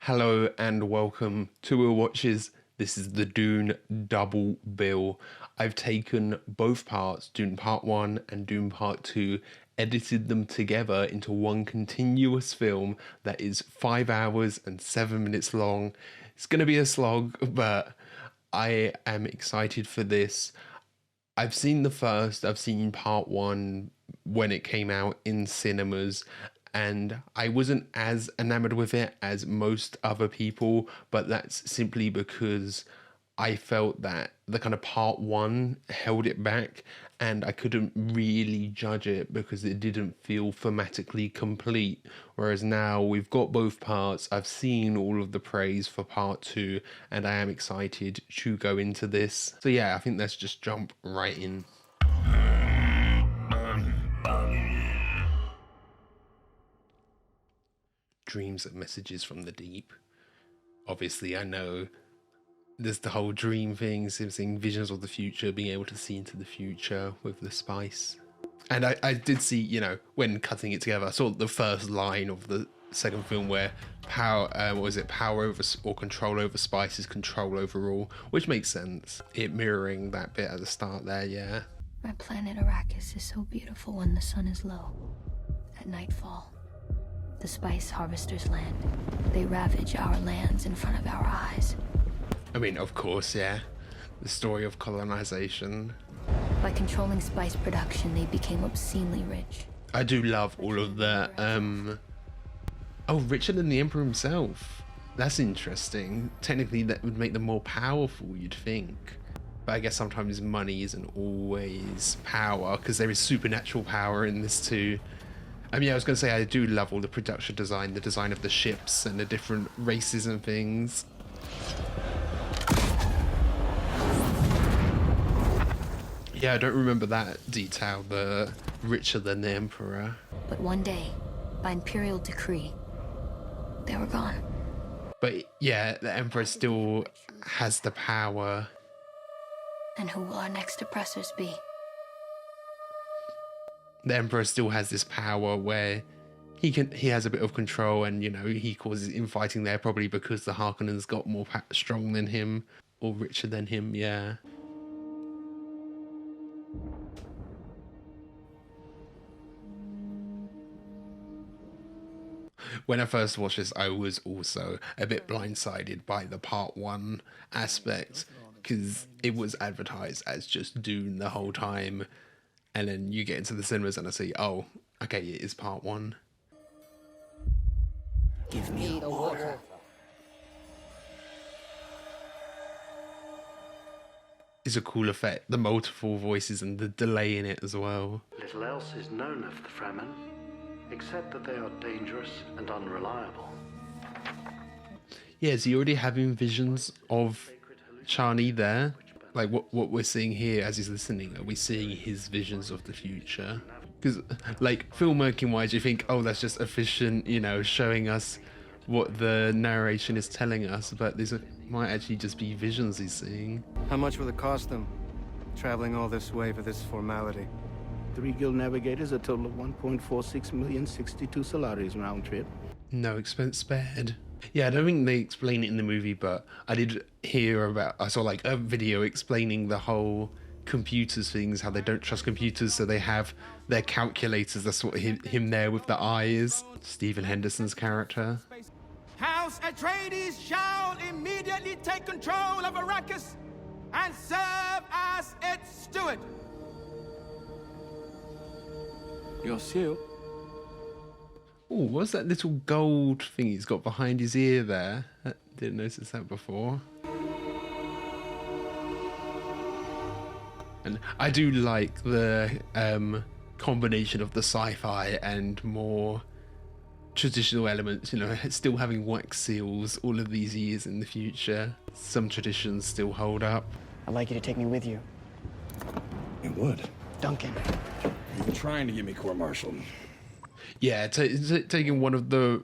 Hello and welcome to Will Watches. This is the Dune double bill. I've taken both parts, Dune Part 1 and Dune Part 2, edited them together into one continuous film that is 5 hours and 7 minutes long. It's going to be a slog, but I am excited for this. I've seen I've seen Part 1 when it came out in cinemas, and I wasn't as enamored with it as most other people, but that's simply because I felt that the kind of Part 1 held it back, and I couldn't really judge it because it didn't feel thematically complete. Whereas now we've got both parts, I've seen all of the praise for Part 2, and I am excited to go into this. So yeah, I think let's just jump right in. Dreams of messages from the deep. Obviously, I know there's the whole dream thing, seeing visions of the future, being able to see into the future with the spice. And I did see, you know, when cutting it together, I saw the first line of the second film where power over or control over spice is control over all, which makes sense. It mirroring that bit at the start there, yeah. My planet Arrakis is so beautiful when the sun is low. At nightfall, the spice harvesters land. They ravage our lands in front of our eyes. I mean, of course, yeah. The story of colonization. By controlling spice production, they became obscenely rich. I do love all of the, oh, richer than the Emperor himself. That's interesting. Technically, that would make them more powerful, you'd think. But I guess sometimes money isn't always power, because there is supernatural power in this too. I mean, I was going to say, I do love all the production design, the design of the ships and the different races and things. Yeah, I don't remember that detail, the richer than the Emperor. But one day, by imperial decree, they were gone. But yeah, the Emperor still has the power. And who will our next oppressors be? The Emperor still has this power where he has a bit of control, and you know, he causes infighting there probably because the Harkonnens got more strong than him or richer than him, yeah. When I first watched this, I was also a bit blindsided by the Part 1 aspect, because it was advertised as just Dune the whole time. And then you get into the cinemas and I see, oh, okay, it is Part 1. Give me the water. It's a cool effect, the multiple voices and the delay in it as well. Little else is known of the Fremen, except that they are dangerous and unreliable. Yeah, is he already having visions of Chani there? Like what we're seeing here as he's listening, are we seeing his visions of the future? Because like filmmaking wise, you think, oh, that's just efficient, you know, showing us what the narration is telling us, but these might actually just be visions he's seeing. How much will it cost them, traveling all this way for this formality? 3 guild navigators, a total of 1.46 million, 62 Solaris round trip. No expense spared. Yeah, I don't think they explain it in the movie, but I did hear I saw like a video explaining the whole computers things, how they don't trust computers, so they have their calculators. That's what him there with the eyes. Stephen Henderson's character. House Atreides shall immediately take control of Arrakis and serve as its steward. Your seal? Oh, what's that little gold thing he's got behind his ear there? I didn't notice that before. And I do like the combination of the sci-fi and more traditional elements, you know, still having wax seals all of these years in the future. Some traditions still hold up. I'd like you to take me with you. You would? Duncan. You're trying to get me court-martialed. Yeah, taking one of the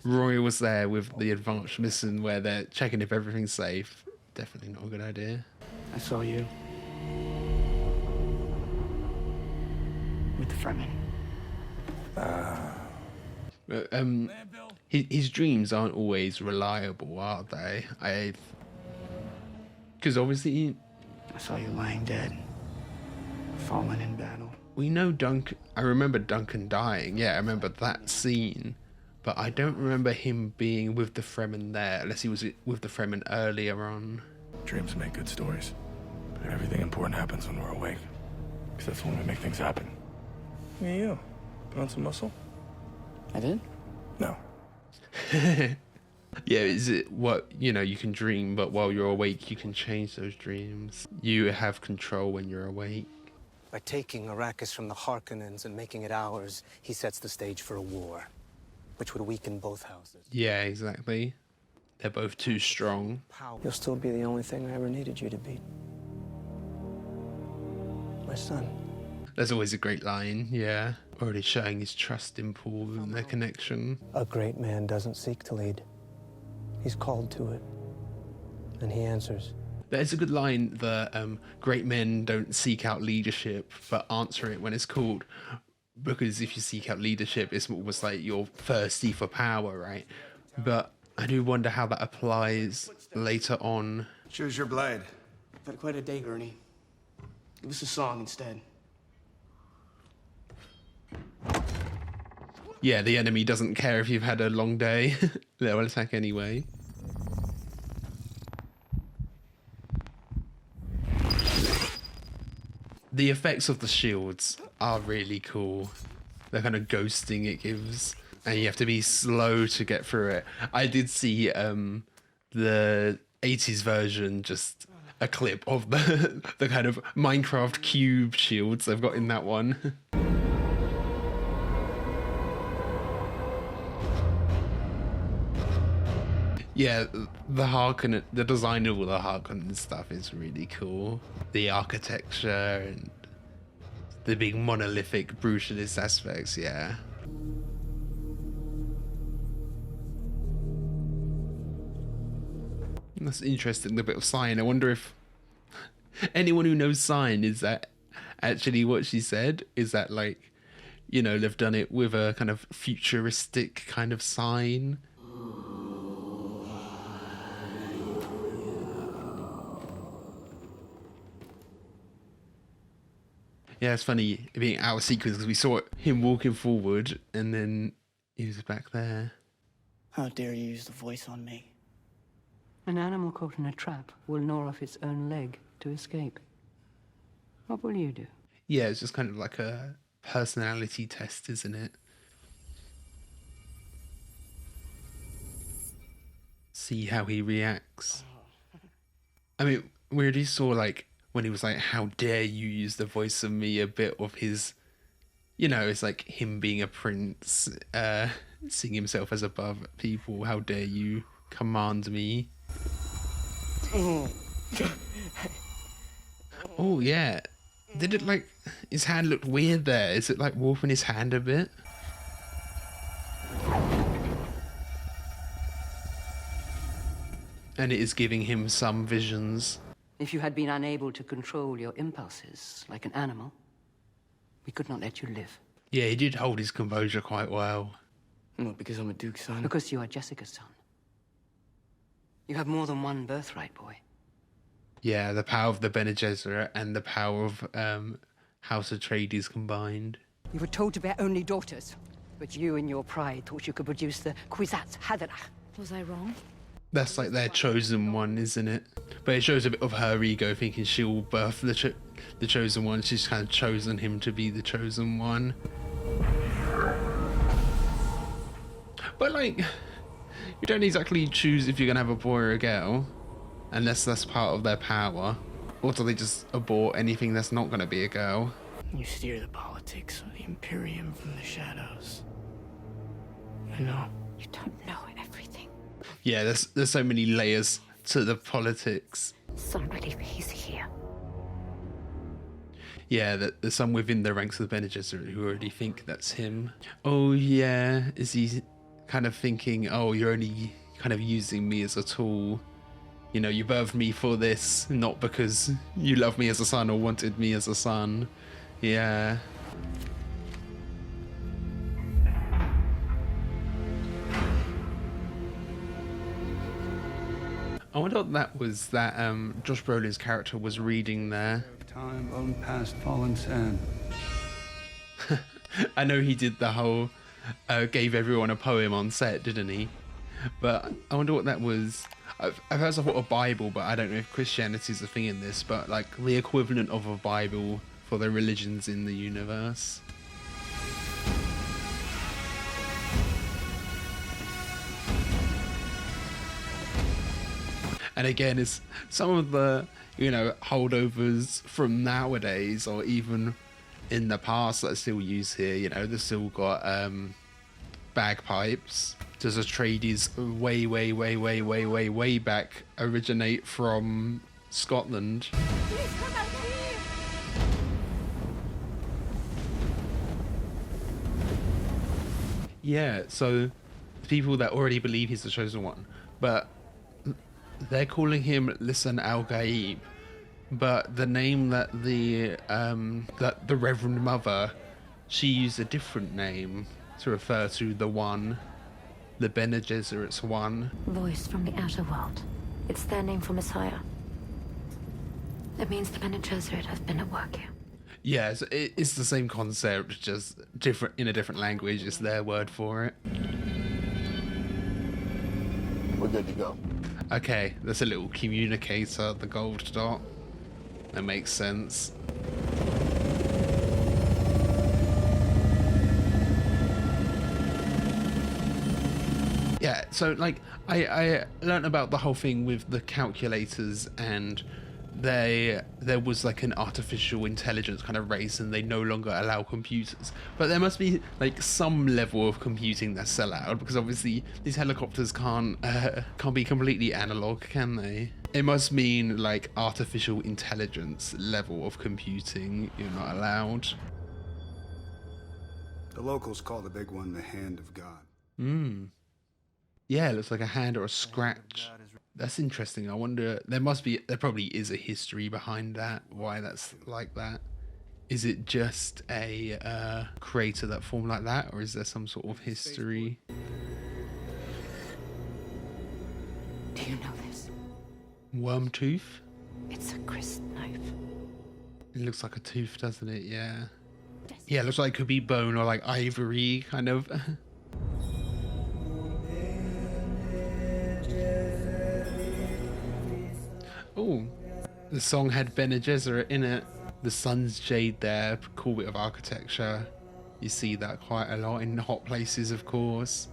royals there with the advanced mission where they're checking if everything's safe. Definitely not a good idea. I saw you. With the Fremen. His dreams aren't always reliable, are they? Because obviously I saw you lying dead, fallen in battle. we know Duncan. I remember Duncan dying. Yeah, I remember that scene, but I don't remember him being with the Fremen there, unless he was with the Fremen earlier on. Dreams make good stories, but everything important happens when we're awake. Because that's when we make things happen. Look at you. Put on some muscle? I did? No. Yeah, is it what, you can dream, but while you're awake, you can change those dreams. You have control when you're awake. By taking Arrakis from the Harkonnens and making it ours, he sets the stage for a war, which would weaken both houses. Yeah, exactly. They're both too strong. You'll still be the only thing I ever needed you to be. My son. That's always a great line, yeah. Already showing his trust in Paul and their connection. A great man doesn't seek to lead. He's called to it, and he answers. There's a good line that great men don't seek out leadership, but answer it when it's called. Because if you seek out leadership, it's almost like you're thirsty for power, right? But I do wonder how that applies later on. Choose your blade. I've had quite a day, Gurney. Give us a song instead. Yeah, the enemy doesn't care if you've had a long day. They'll attack anyway. The effects of the shields are really cool. The kind of ghosting it gives. And you have to be slow to get through it. I did see the 80s version, just a clip of the kind of Minecraft cube shields they've got in that one. Yeah, the design of all the Harkonnen stuff is really cool. The architecture and the big monolithic brutalist aspects, yeah. That's interesting, the bit of sign. I wonder if anyone who knows sign, is that actually what she said? Is that like, they've done it with a kind of futuristic kind of sign? Yeah, it's funny being out of sequence because we saw him walking forward and then he was back there. How dare you use the voice on me? An animal caught in a trap will gnaw off its own leg to escape. What will you do? Yeah, it's just kind of like a personality test, isn't it? See how he reacts. I mean, we already saw, like, when he was like, how dare you use the voice of me, a bit of his, it's like him being a prince, seeing himself as above people. How dare you command me? Oh, yeah. Did it, like, his hand looked weird there? Is it like warping his hand a bit? And it is giving him some visions. If you had been unable to control your impulses like an animal, we could not let you live. Yeah, he did hold his composure quite well. What, because I'm a Duke's son? Because you are Jessica's son. You have more than one birthright, boy. Yeah, the power of the Bene Gesserit and the power of House Atreides combined. You were told to bear only daughters, but you in your pride thought you could produce the Kwisatz Haderach. Was I wrong? That's like their chosen one, isn't it? But it shows a bit of her ego, thinking she'll birth the chosen one. She's kind of chosen him to be the chosen one. But like, you don't exactly choose if you're gonna have a boy or a girl, unless that's part of their power. Or do they just abort anything that's not gonna be a girl? You steer the politics of the Imperium from the shadows. I know. You don't know everything. Yeah, there's so many layers to the politics. Somebody is here. Yeah, there's some within the ranks of the Bene Gesserit who already think that's him. Oh yeah, is he kind of thinking, oh, you're only kind of using me as a tool? You birthed me for this, not because you love me as a son or wanted me as a son. Yeah. I wonder what that was that Josh Brolin's character was reading there. Time on past fallen sand. I know he did the whole gave everyone a poem on set, didn't he? But I wonder what that was. I've heard of what a Bible, but I don't know if Christianity is a thing in this, but like the equivalent of a Bible for the religions in the universe. And again, it's some of the, you know, holdovers from nowadays or even in the past that are still used here. You know, they've still got bagpipes. Does Atreides way back originate from Scotland? Yeah, so people that already believe he's the chosen one, but they're calling him Lisan Al Gaib, but the name that the Reverend Mother, she used a different name to refer to the one, the Bene Gesserit's one. Voice from the outer world. It's their name for Messiah. It means the Bene Gesserit has been at work here. Yeah, so it's the same concept, just different in a different language. It's their word for it. We're good to go. Okay, there's a little communicator, the gold dot. That makes sense. Yeah, so like I learned about the whole thing with the calculators, and there was like an artificial intelligence kind of race, and they no longer allow computers. But there must be like some level of computing that's allowed, because obviously these helicopters can't be completely analog, can they? It must mean like artificial intelligence level of computing you're not allowed. The locals call the big one the Hand of God. Yeah, it looks like a hand or a scratch. That's interesting. I wonder, there probably is a history behind that, why that's like that. Is it just a creator that formed like that, or is there some sort of history? Do you know this? Worm tooth? It's a grist knife. It looks like a tooth, doesn't it? Yeah. Yeah, it looks like it could be bone or like ivory, kind of. Oh, the song had Bene Gesserit in it. The sun's jade there, cool bit of architecture. You see that quite a lot in hot places, of course.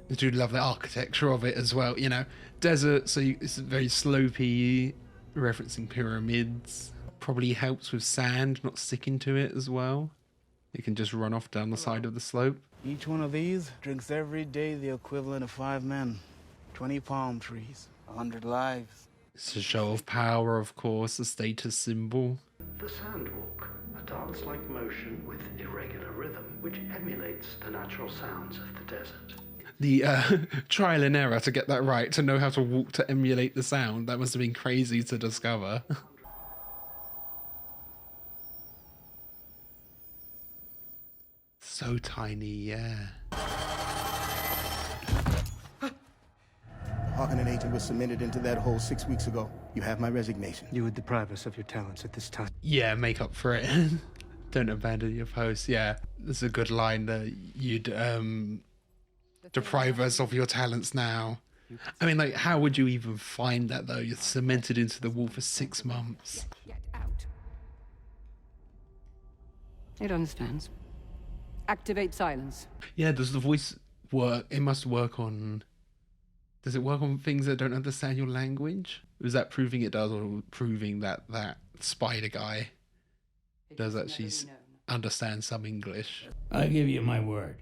I do love the architecture of it as well. You know, desert, so it's very slopey, referencing pyramids. Probably helps with sand not sticking to it as well. It can just run off down the side of the slope. Each one of these drinks every day the equivalent of 5 men, 20 palm trees, 100 lives. It's a show of power, of course, a status symbol. The Sandwalk, a dance-like motion with irregular rhythm, which emulates the natural sounds of the desert. The trial and error to get that right, to know how to walk to emulate the sound, that must have been crazy to discover. So tiny, yeah. Harkonnen agent was submitted into that hole 6 weeks ago. You have my resignation. You would deprive us of your talents at this time. Yeah, make up for it. Don't abandon your post. Yeah, that's a good line that you'd deprive us of your talents now. I mean, like, how would you even find that, though? You're cemented into the wall for 6 months. Get out. It understands. Activate silence. Yeah, does the voice work? It must work on... Does it work on things that don't understand your language? Is that proving it does, or proving that that spider guy does actually understand some English? I give you my word.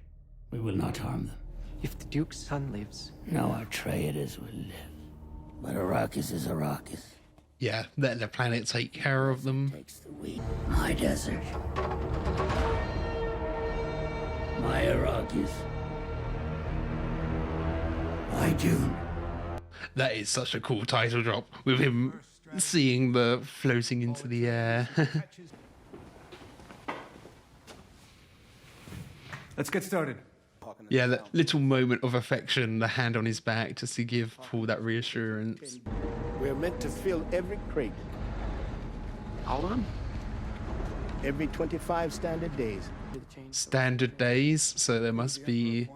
We will not harm them. If the Duke's son lives... No Atreides will live. But Arrakis is Arrakis. Yeah, let the planet take care of them. Takes the wheat. My desert. My Arrakis. My Dune. That is such a cool title drop, with him seeing the floating into the air. Let's get started. Yeah, that little moment of affection, the hand on his back, just to give Paul that reassurance. We're meant to fill every crate. Hold on. Every 25 standard days. Standard days, so there must be,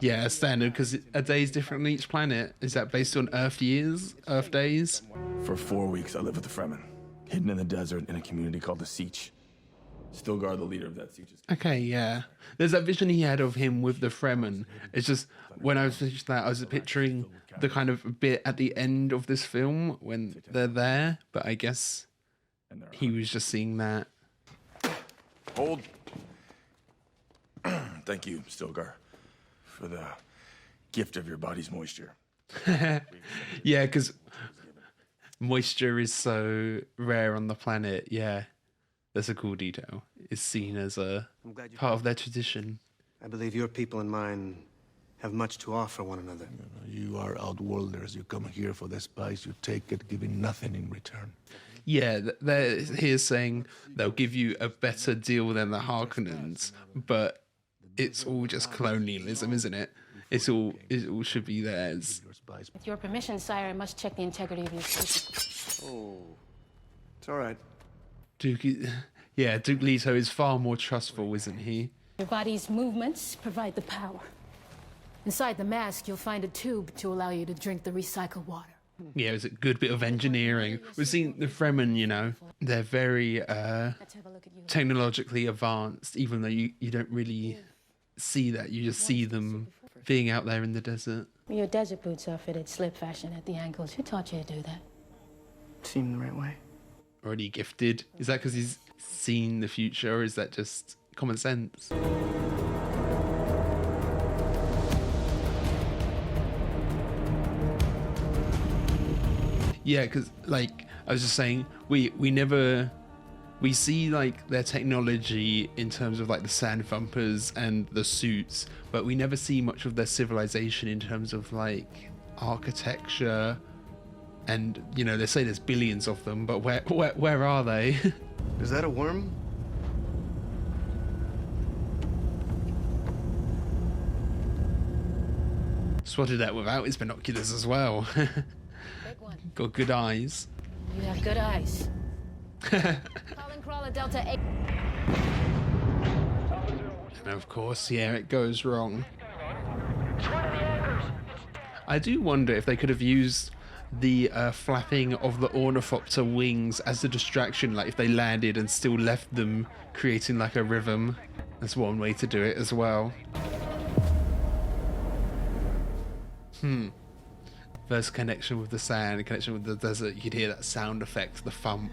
yeah, a standard, because a day is different on each planet. Is that based on Earth years, Earth days? For 4 weeks, I lived with the Fremen, hidden in the desert in a community called the Siege. Stilgar, the leader of that Siege. Okay, yeah. There's that vision he had of him with the Fremen. It's just, when I was finished that, I was picturing the kind of bit at the end of this film when they're there, but I guess he was just seeing that. Hold. Thank you, Stilgar, for the gift of your body's moisture. Yeah, because moisture is so rare on the planet. Yeah, that's a cool detail. It's seen as a part of their tradition. I believe your people and mine have much to offer one another. You are outworlders. You come here for the spice, you take it, giving nothing in return. Yeah, they're here saying they'll give you a better deal than the Harkonnens, but it's all just colonialism, isn't it? It all should be theirs. With your permission, sire, I must check the integrity of your speech. Oh, it's all right. Duke Leto is far more trustful, isn't he? Your body's movements provide the power. Inside the mask, you'll find a tube to allow you to drink the recycled water. Yeah, it was a good bit of engineering. We've seen the Fremen, you know, they're very technologically advanced, even though you don't really see that. You just see them being out there in the desert. Your desert boots are fitted slip fashion at the ankles. Who taught you to do that? Seemed the right way. Already gifted. Is that because he's seen the future, or is that just common sense? Yeah, because, like, I was just saying, we see, like, their technology in terms of, like, the sand thumpers and the suits, but we never see much of their civilization in terms of, like, architecture. And, you know, they say there's billions of them, but where are they? Is that a worm? Spotted that without his binoculars as well. Got good eyes. You have good eyes. Calling crawler Delta 8. And of course, yeah, it goes wrong. I do wonder if they could have used the flapping of the ornithopter wings as a distraction, like if they landed and still left them creating like a rhythm. That's one way to do it as well. First connection with the sand, connection with the desert, you could hear that sound effect, the thump.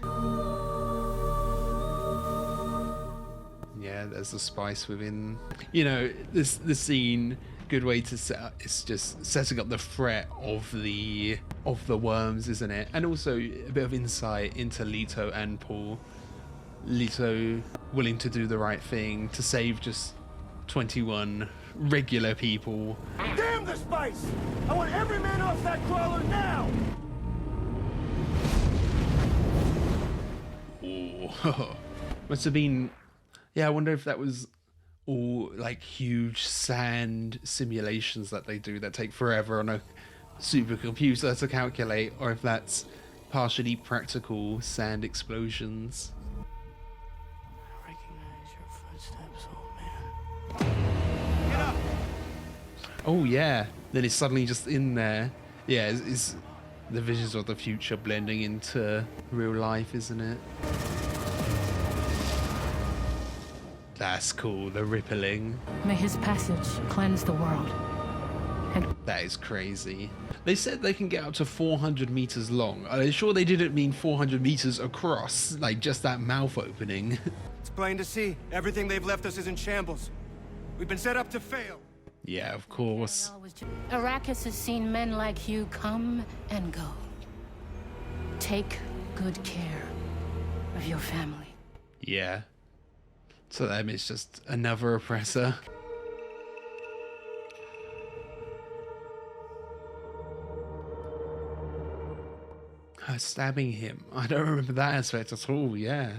Yeah, there's the spice within. You know, this scene, good way to set up, it's just setting up the threat of the worms, isn't it? And also a bit of insight into Leto and Paul. Leto willing to do the right thing to save just 21 regular people. Damn the spice! I want every man off that crawler now! Oh, must have been. Yeah, I wonder if that was all like huge sand simulations that they do that take forever on a supercomputer to calculate, or if that's partially practical sand explosions. I recognize your footsteps, old man. Get up! Oh yeah, then it's suddenly just in there. Yeah, it's the visions of the future blending into real life, isn't it? That's cool, the rippling. May his passage cleanse the world. And that is crazy. They said they can get up to 400 meters long. Are they sure they didn't mean 400 meters across? Like just that mouth opening? It's plain to see. Everything they've left us is in shambles. We've been set up to fail. Yeah, of course. Arrakis has seen men like you come and go. Take good care of your family. Yeah. To them, it's just another oppressor. Her stabbing him. I don't remember that aspect at all, yeah.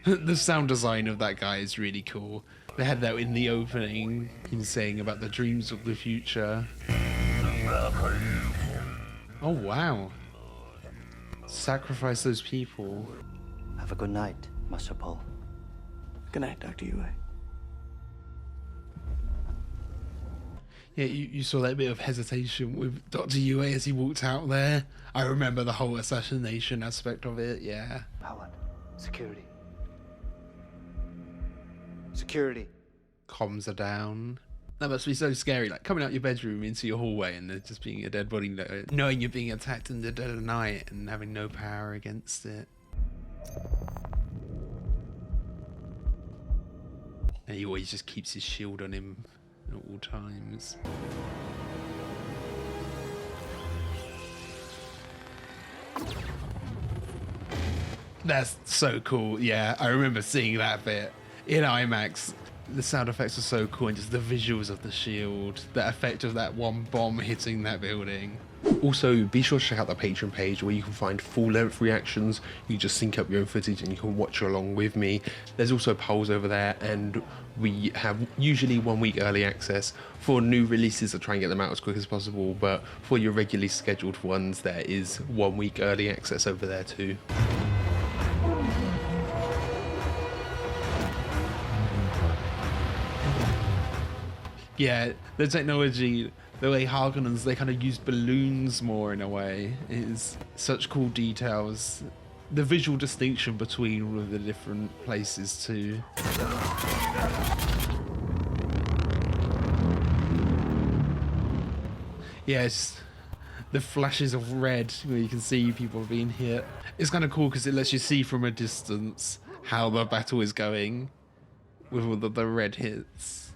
The sound design of that guy is really cool. They had that in the opening, him saying about the dreams of the future. Oh wow. Sacrifice those people. Have a good night, Master Paul. Good night, Dr. Yue. Yeah, you saw that bit of hesitation with Dr. Yue as he walked out there. I remember the whole assassination aspect of it, yeah. Howard, security. Security. Comms are down. That must be so scary, like coming out your bedroom into your hallway and there just being a dead body, knowing you're being attacked in the dead of night and having no power against it. And he always just keeps his shield on him at all times. That's so cool. Yeah, I remember seeing that bit in IMAX. The sound effects are so cool, and just the visuals of the shield, the effect of that one bomb hitting that building. Also, be sure to check out the Patreon page where you can find full-length reactions. You just sync up your own footage and you can watch along with me. There's also polls over there, and we have usually 1 week early access for new releases. I try and get them out as quick as possible, but for your regularly scheduled ones, there is 1 week early access over there too. Yeah, the technology, the way Harkonnens, they kind of use balloons more in a way, is such cool details. The visual distinction between all of the different places too. Yes, the flashes of red where you can see people being hit. It's kind of cool because it lets you see from a distance how the battle is going with all the red hits.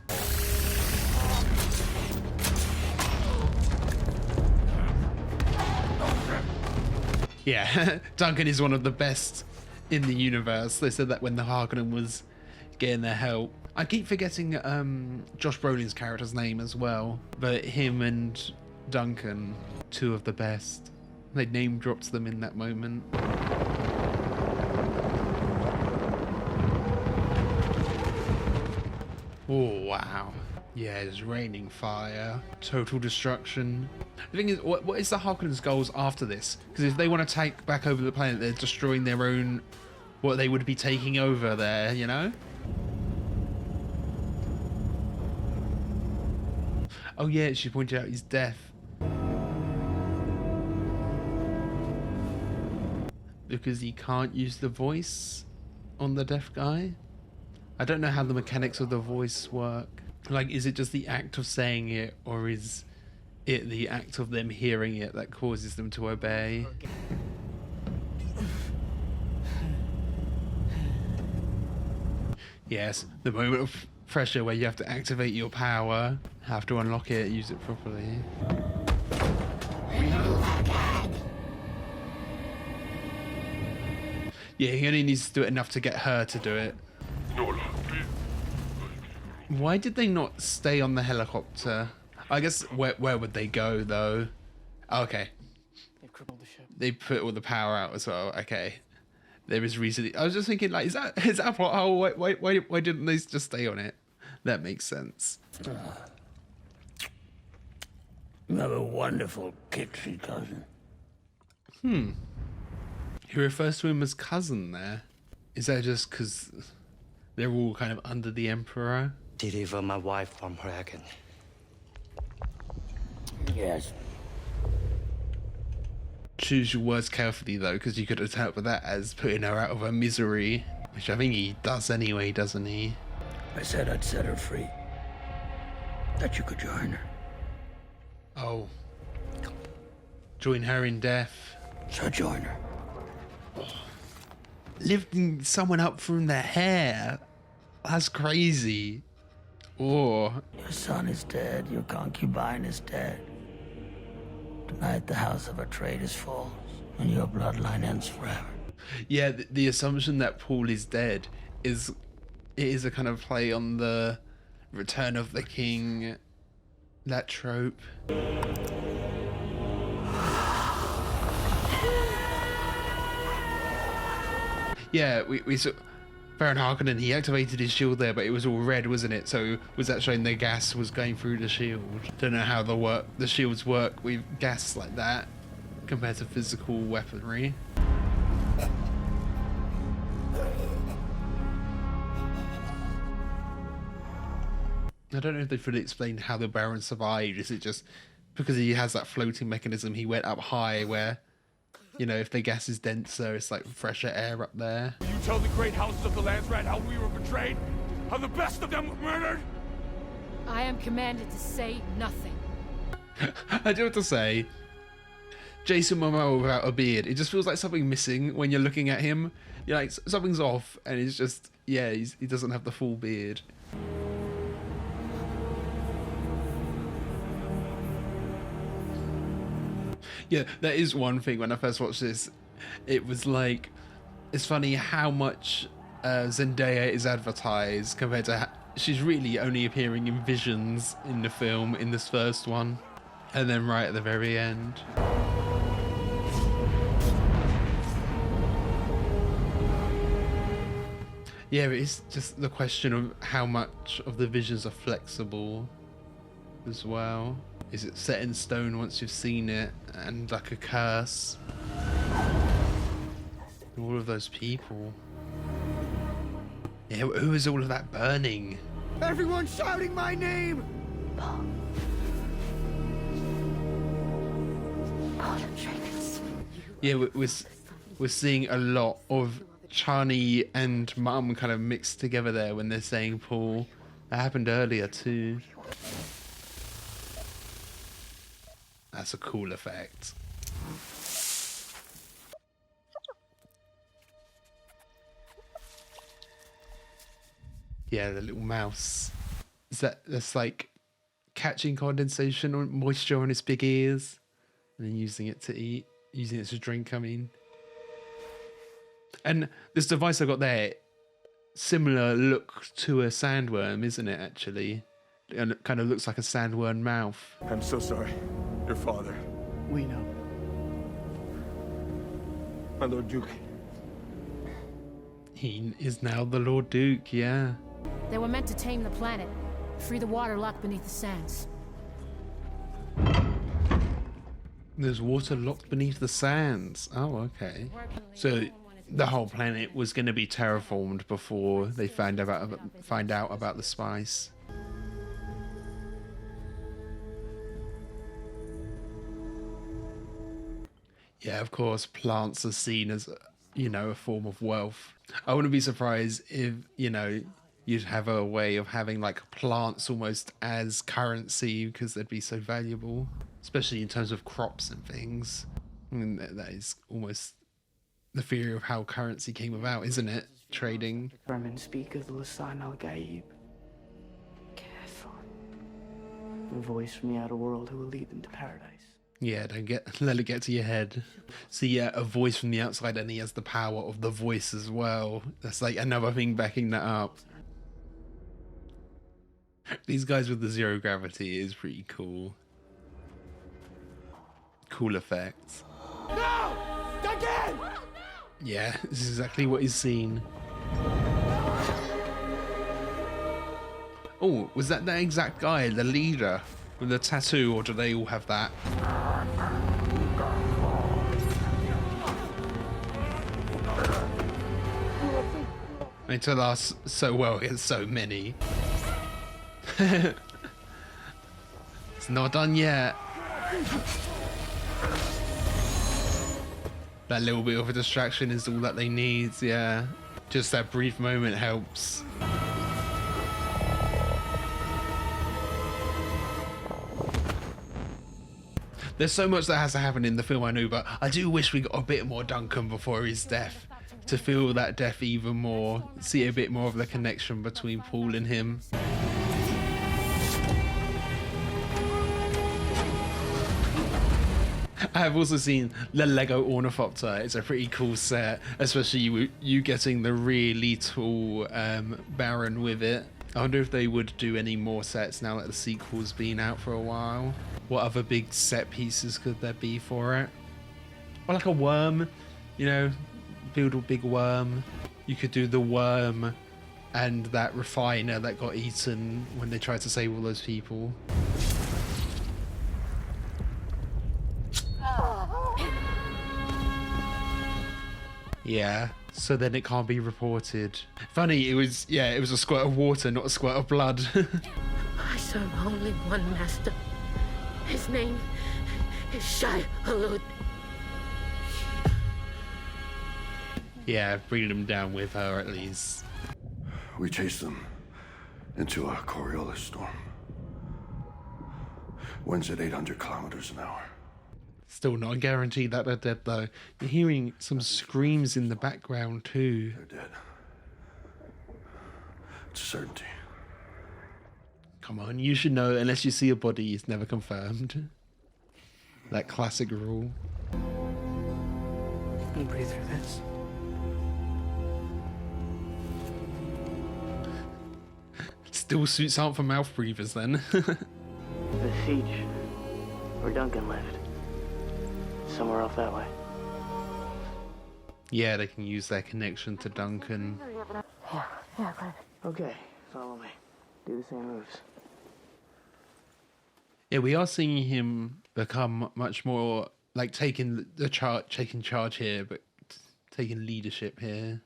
Yeah, Duncan is one of the best in the universe. They said that when the Harkonnen was getting their help. I keep forgetting Josh Brolin's character's name as well, but him and Duncan, two of the best. They name dropped them in that moment. Oh wow. Yeah, it's raining fire, total destruction. The thing is, what is the Harkonnens' goals after this? Because if they want to take back over the planet, they're destroying their own, what they would be taking over there, you know? Oh yeah, she pointed out he's deaf. Because he can't use the voice on the deaf guy? I don't know how the mechanics of the voice work. Like, is it just the act of saying it, or is it the act of them hearing it that causes them to obey? Yes, the moment of pressure where you have to activate your power, have to unlock it, use it properly. Yeah, he only needs to do it enough to get her to do it. Why did they not stay on the helicopter? I guess where would they go though? Okay. They've crippled the ship. They put all the power out as well. Okay. There is reason. I was just thinking, like, is that a plot hole? Why didn't they just stay on it? That makes sense. You have a wonderful kitchen, cousin. He refers to him as cousin there. Is that just because they're all kind of under the Emperor? Deliver my wife from her agony. Yes. Choose your words carefully though, because you could interpret that as putting her out of her misery, which I think he does anyway, doesn't he? I said I'd set her free. That you could join her. Oh. Join her in death. So join her. Lifting someone up from their hair. That's crazy. Or your son is dead, your concubine is dead. Tonight the house of Atreides falls, and your bloodline ends forever. Yeah, the assumption that Paul is dead is a kind of play on the Return of the King, that trope. Yeah, we saw Baron Harkonnen, he activated his shield there, but it was all red, wasn't it? So was that showing the gas was going through the shield? Don't know how the shields work with gas like that compared to physical weaponry. I don't know if they fully explained how the Baron survived. Is it just because he has that floating mechanism, he went up high where, you know, if the gas is denser, it's like fresher air up there. You tell the great houses of the Landsrat how we were betrayed? How the best of them were murdered? I am commanded to say nothing. I do have to say, Jason Momoa without a beard, it just feels like something missing when you're looking at him. You're like, something's off, and it's just, yeah, he doesn't have the full beard. Yeah, that is one thing. When I first watched this, it was like, it's funny how much Zendaya is advertised compared to she's really only appearing in visions in the film in this first one, and then right at the very end. Yeah, it's just the question of how much of the visions are flexible as well. Is it set in stone once you've seen it, and like a curse? All of those people. Yeah, who is all of that burning? Everyone's shouting my name! Paul Atreides. Yeah, we're seeing a lot of Chani and Mum kind of mixed together there when they're saying Paul. That happened earlier too. That's a cool effect. Yeah, the little mouse. That's like catching condensation or moisture on its big ears and then using it to eat, using it to drink, I mean. And this device I got there, similar look to a sandworm, isn't it, actually? And it kind of looks like a sandworm mouth. I'm so sorry. Your father. We know. My Lord Duke. He is now the Lord Duke, yeah. They were meant to tame the planet, free the water locked beneath the sands. There's water locked beneath the sands. Oh, okay. So the whole planet was going to be terraformed before they find out about the spice. Yeah, of course, plants are seen as, you know, a form of wealth. I wouldn't be surprised if, you know, you'd have a way of having like plants almost as currency because they'd be so valuable, especially in terms of crops and things. I mean, that is almost the theory of how currency came about, isn't it? Trading. Fremen speak of the Lisan al-Gaib. Careful. A voice from the outer world who will lead them to paradise. Yeah, let it get to your head. So yeah, a voice from the outside, and he has the power of the voice as well. That's like another thing backing that up. These guys with the zero gravity is pretty cool. Cool effects. No! Again! Yeah, this is exactly what he's seen. Oh, was that exact guy, the leader, with the tattoo, or do they all have that? They tell us so well against so many. It's not done yet. That little bit of a distraction is all that they need, yeah. Just that brief moment helps. There's so much that has to happen in the film, I know, but I do wish we got a bit more Duncan before his death. To feel that death even more, see a bit more of the connection between Paul and him. I have also seen the Lego Ornithopter. It's a pretty cool set, especially you getting the really tall Baron with it. I wonder if they would do any more sets now that the sequel's been out for a while. What other big set pieces could there be for it? Or like a worm, you know, build a big worm. You could do the worm and that refiner that got eaten when they tried to save all those people. Yeah, so then it can't be reported. Funny, it was a squirt of water, not a squirt of blood. I serve only one master. His name is Shai Hulud. Yeah, bringing them down with her at least. We chased them into a Coriolis storm. Winds at 800 kilometers an hour. Still not a guarantee that they're dead though. You're hearing some screams in the background too. They're dead. It's a certainty. Come on, you should know, unless you see a body, it's never confirmed. That classic rule. Can you breathe through this? Still suits aren't for mouth breathers then. The siege, where Duncan lived. Somewhere off that way. Yeah, they can use their connection to Duncan. Yeah, right. Okay, follow me. Do the same moves. Yeah, we are seeing him become much more like taking charge here, but taking leadership here.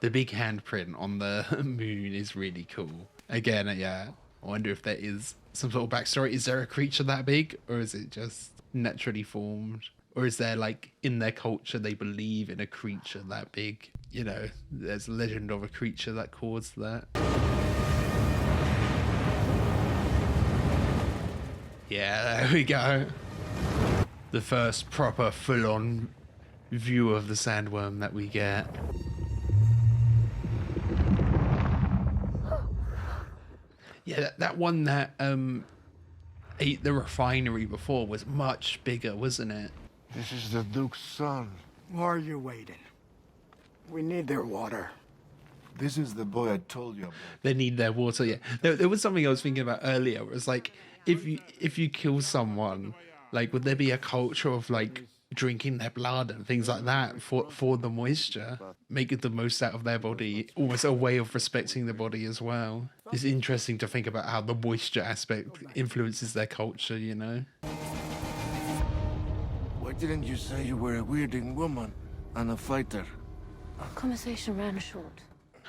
The big handprint on the moon is really cool. Again, yeah, I wonder if there is some sort of backstory. Is there a creature that big, or is it just naturally formed? Or is there, like, in their culture, they believe in a creature that big? You know, there's a legend of a creature that caused that. Yeah, there we go. The first proper full-on view of the sandworm that we get. Yeah, that one that ate the refinery before was much bigger, wasn't it? This is the Duke's son. Why are you waiting? We need their water. This is the boy I told you about. They need their water, yeah. There was something I was thinking about earlier. It was like, if you kill someone, like, would there be a culture of, like, drinking their blood and things like that for the moisture? Making the most out of their body. Almost a way of respecting the body as well. It's interesting to think about how the moisture aspect influences their culture, you know? Why didn't you say you were a weirding woman and a fighter? Our conversation ran short.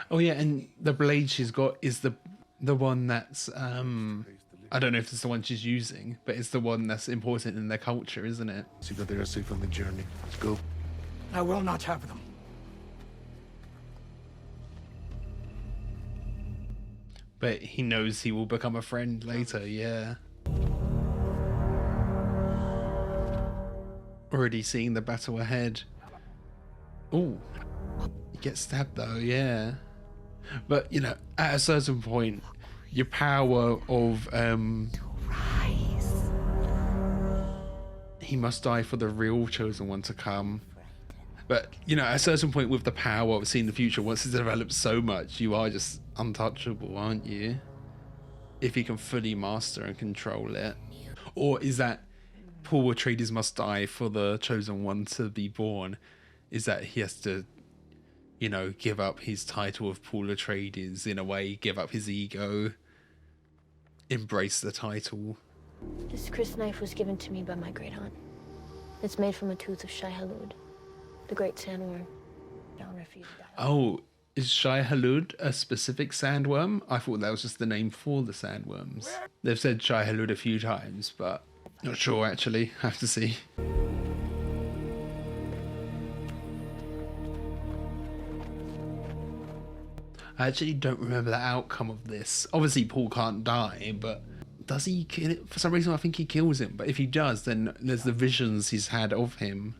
Oh yeah, and the blade she's got is the one that's I don't know if it's the one she's using, but it's the one that's important in their culture, isn't it? See that they are safe on the journey. Let's go. I will not have them. But he knows he will become a friend later, yeah. Already seeing the battle ahead. Oh, he gets stabbed though, yeah. But, you know, at a certain point, your power of he must die for the real chosen one to come. But, you know, at a certain point with the power of seeing the future, once it's developed so much, you are just untouchable, aren't you? If you can fully master and control it. Or is that Paul Atreides must die for the chosen one to be born? Is that he has to, you know, give up his title of Paul Atreides in a way, give up his ego, embrace the title? This Chris knife was given to me by my great aunt. It's made from a tooth of Shai Hulud, the great sandworm. Now refused to die. Oh, is Shai Hulud a specific sandworm? I thought that was just the name for the sandworms. They've said Shai Hulud a few times, but not sure actually. Have to see. I actually don't remember the outcome of this. Obviously, Paul can't die, but does he kill it? For some reason, I think he kills him. But if he does, then there's the visions he's had of him.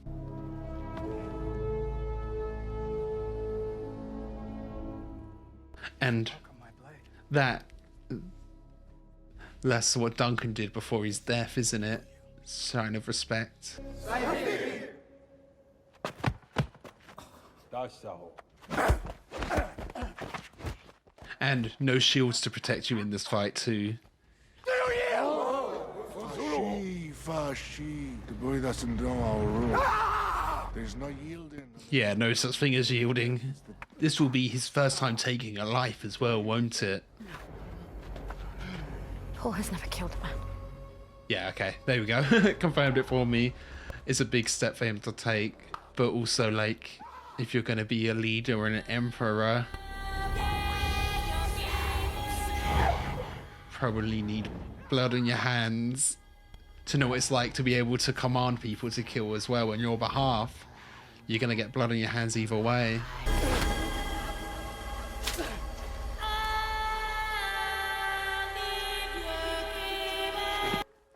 And that's what Duncan did before his death, isn't it? Sign of respect. And no shields to protect you in this fight too. fast, the boy doesn't know our rules. There's no yielding. Yeah, no such thing as yielding. This will be his first time taking a life as well, won't it? Paul has never killed a man. Yeah, okay, there we go. Confirmed it for me. It's a big step for him to take, but also, like, if you're going to be a leader or an emperor, probably need blood on your hands to know what it's like to be able to command people to kill as well on your behalf. You're going to get blood on your hands either way.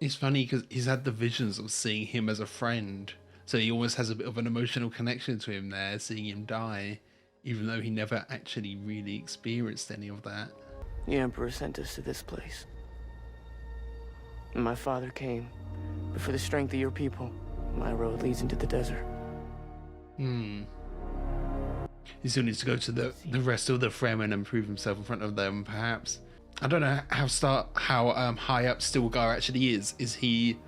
It's funny because he's had the visions of seeing him as a friend, so he almost has a bit of an emotional connection to him there, seeing him die, even though he never actually really experienced any of that. The Emperor sent us to this place. And my father came, but for the strength of your people, my road leads into the desert. He still needs to go to the rest of the Fremen and prove himself in front of them, perhaps. I don't know how high up Stilgar actually is. Is he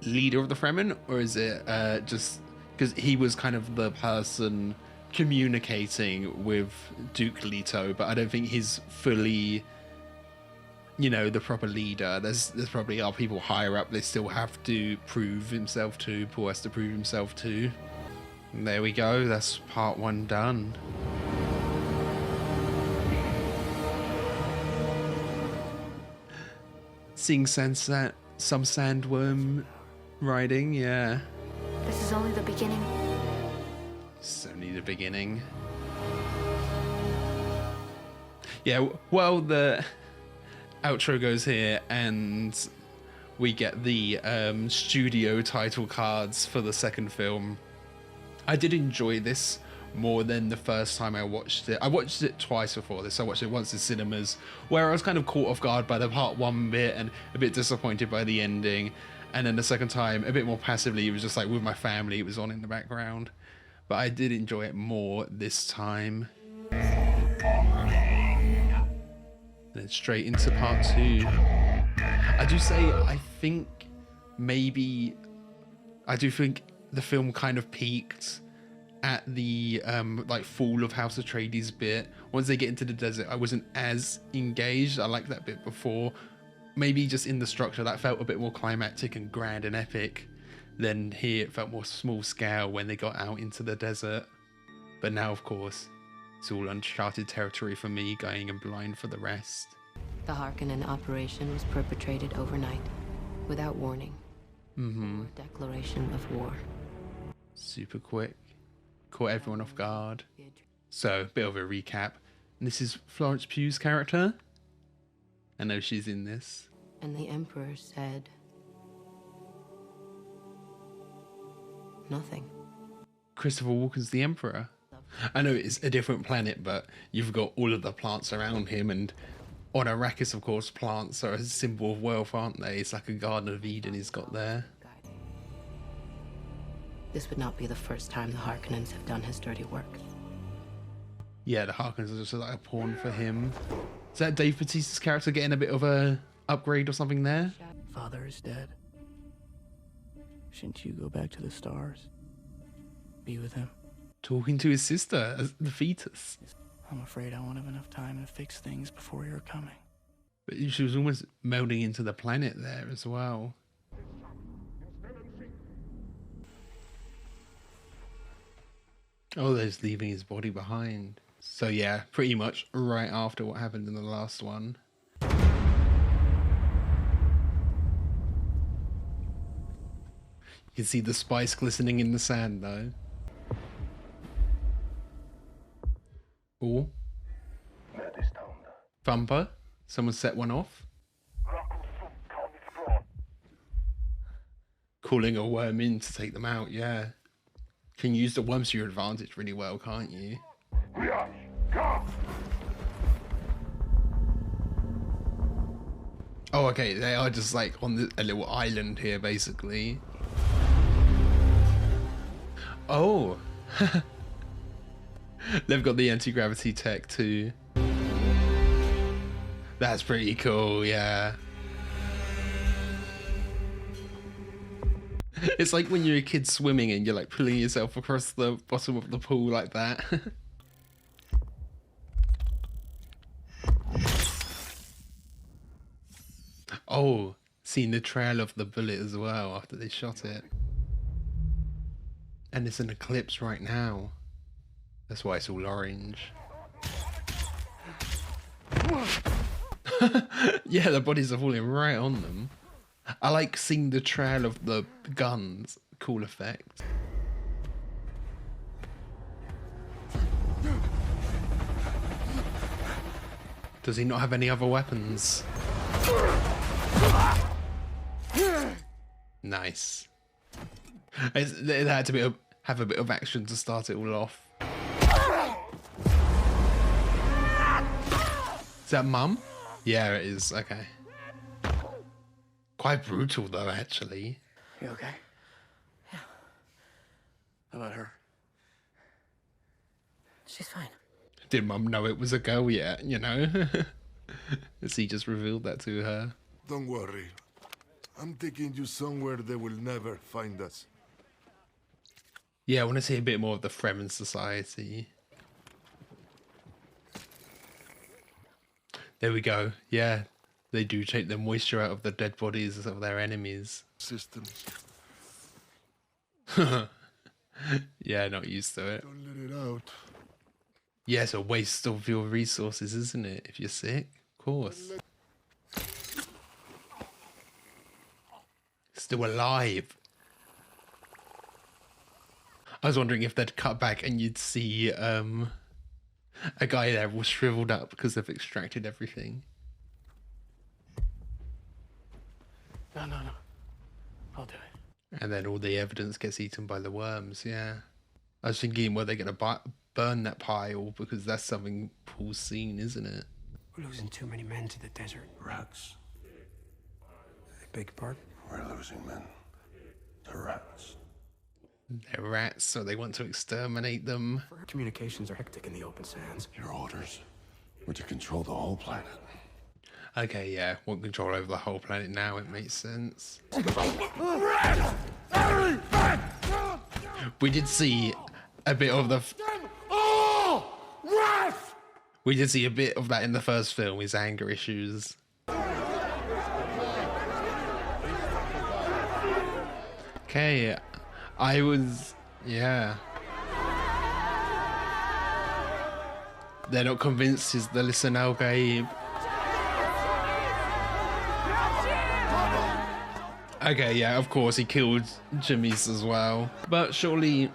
leader of the Fremen, or is it just because he was kind of the person communicating with Duke Leto, but I don't think he's fully, you know, the proper leader. There's probably are people higher up they still have to prove himself to. Paul has to prove himself to. And there we go. That's part 1 done. Seeing some sandworm riding, yeah. This is only the beginning. It's only the beginning. Yeah, well, the outro goes here, and we get the studio title cards for the second film. I did enjoy this more than the first time I watched it. I watched it twice before this. I watched it once in cinemas, where I was kind of caught off guard by the part 1 bit and a bit disappointed by the ending. And then the second time, a bit more passively, it was just like with my family, it was on in the background. But I did enjoy it more this time. And then straight into part 2. I do say, I think maybe, I do think the film kind of peaked at the like fall of House Atreides bit. Once they get into the desert, I wasn't as engaged. I liked that bit before. Maybe just in the structure, that felt a bit more climactic and grand and epic. Then here it felt more small scale when they got out into the desert. But now, of course, it's all uncharted territory for me, going in blind for the rest. The Harkonnen operation was perpetrated overnight, without warning. Or declaration of war. Super quick. Caught everyone off guard. So, bit of a recap. And this is Florence Pugh's character. I know she's in this. And the Emperor said nothing. Christopher Walken's the Emperor. I know it's a different planet, but you've got all of the plants around him, and on Arrakis, of course, plants are a symbol of wealth, aren't they? It's like a Garden of Eden he's got there. This would not be the first time the Harkonnens have done his dirty work. Yeah, the Harkonnens are just like a pawn for him. Is that Dave Bautista's character getting a bit of a upgrade or something there? Father is dead. Shouldn't you go back to the stars? Be with him? Talking to his sister as the fetus. I'm afraid I won't have enough time to fix things before you're coming. But she was almost melding into the planet there as well. Oh, there's leaving his body behind. So yeah, pretty much right after what happened in the last one. You can see the spice glistening in the sand though. Oh. Thumper. Someone set one off. Calling a worm in to take them out, yeah. Can use the worms to your advantage really well, can't you? Oh, okay, they are just like on a little island here, basically. Oh. They've got the anti-gravity tech too. That's pretty cool, yeah. It's like when you're a kid swimming and you're like pulling yourself across the bottom of the pool like that. Oh, seen the trail of the bullet as well after they shot it. And it's an eclipse right now. That's why it's all orange. Yeah, the bodies are falling right on them. I like seeing the trail of the guns. Cool effect. Does he not have any other weapons? Nice. It had to have a bit of action to start it all off. Is that Mum? Yeah, it is. Okay. Quite brutal though, actually. You okay? Yeah. How about her? She's fine. Did Mum know it was a girl yet, you know? Has he just revealed that to her? Don't worry. I'm taking you somewhere they will never find us. Yeah, I want to see a bit more of the Fremen society. There we go. Yeah, they do take the moisture out of the dead bodies of their enemies. Systems. Yeah, not used to it. Don't let it out. Yeah, it's a waste of your resources, isn't it? If you're sick, of course. Still alive. I was wondering if they'd cut back and you'd see a guy there all shriveled up because they've extracted everything. No. I'll do it. And then all the evidence gets eaten by the worms, yeah. I was thinking, were they going to burn that pile? Because that's something Paul's seen, isn't it? We're losing too many men to the desert. Rats. I beg your pardon? We're losing men to rats. They're rats, so they want to exterminate them. Communications are hectic in the open sands. Your orders were to control the whole planet. Okay, yeah, want control over the whole planet now, it makes sense. We did see a bit of the... We did see a bit of that in the first film, his anger issues. Okay, yeah. They're not convinced he's the listener, Gabe. Okay, yeah, of course, he killed Jamis as well. But surely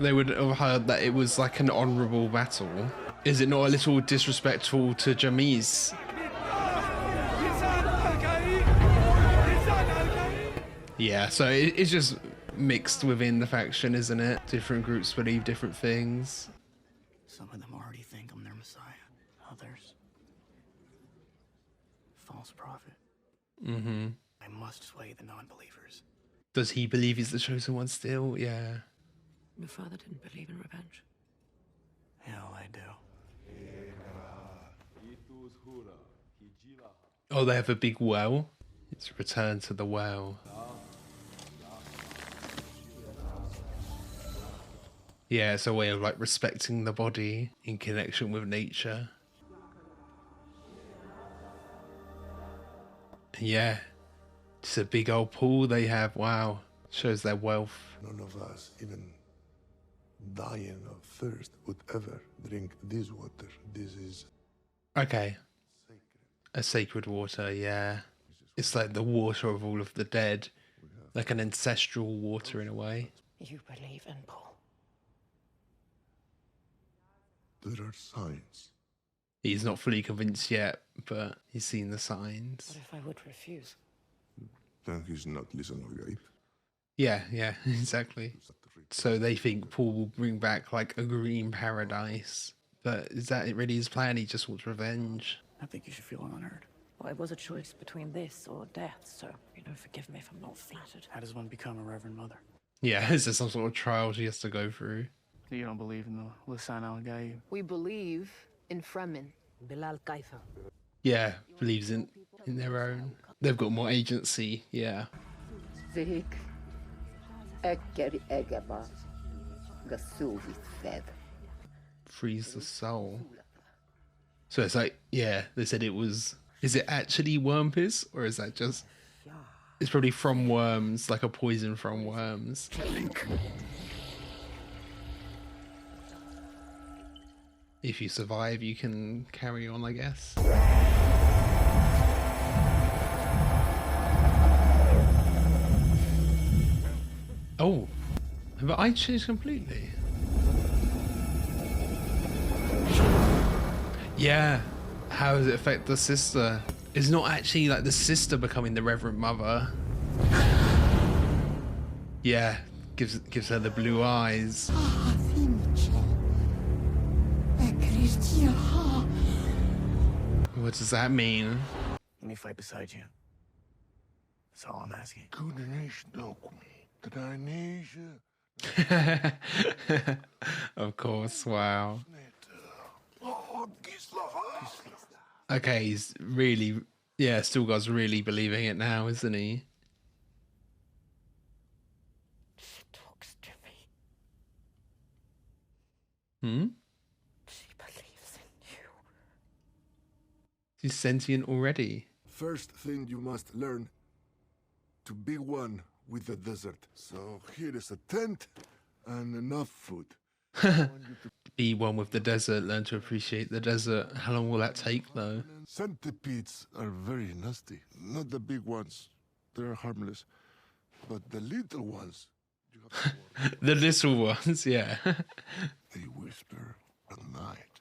they would have heard that it was like an honourable battle. Is it not a little disrespectful to Jamis? Yeah, so it's just mixed within the faction, isn't it? Different groups believe different things. Some of them already think I'm their messiah. Others, false prophet. Mm-hmm. I must sway the non-believers. Does he believe he's the chosen one still? Yeah. Your father didn't believe in revenge. Hell, I do. Oh, they have a big well? It's return to the well. Yeah, it's a way of like respecting the body in connection with nature. Yeah, it's a big old pool they have. Wow, shows their wealth. None of us, even dying of thirst, would ever drink this water. This is Okay. A sacred water, yeah. It's like the water of all of the dead. Like an ancestral water in a way. You believe in Paul. There are signs. He's not fully convinced yet, but he's seen the signs. What if I would refuse? Then he's not listening, Gabe. Yeah, exactly. So they think Paul will bring back like a green paradise. But is that really his plan? He just wants revenge. I think you should feel honored. Well, it was a choice between this or death, so, forgive me if I'm not flattered. How does one become a reverend mother? Yeah, is there some sort of trial she has to go through? You don't believe in the Lisan al-Gaib? We believe in Fremen. Bilal Kaifa. Yeah, believes in their own. They've got more agency, yeah. Vig. Freeze the soul. So it's like, yeah, they said it was... Is it actually worm piss? Or is that just... It's probably from worms, like a poison from worms. If you survive, you can carry on, I guess. Oh, but I changed completely. Yeah, how does it affect the sister? It's not actually like the sister becoming the Reverend Mother. Yeah, gives her the blue eyes. What does that mean? Let me fight beside you. That's all I'm asking. Of course, wow. Okay, he's really, yeah, Stilgar's really believing it now, isn't he? She talks to me. Hmm? She believes in you. She's sentient already. First thing you must learn to be one with the desert. So here is a tent and enough food. Be one with the desert, learn to appreciate the desert. How long will that take, though? Centipedes are very nasty. Not the big ones. They're harmless. But the little ones... You have to The little ones, yeah. They whisper at night.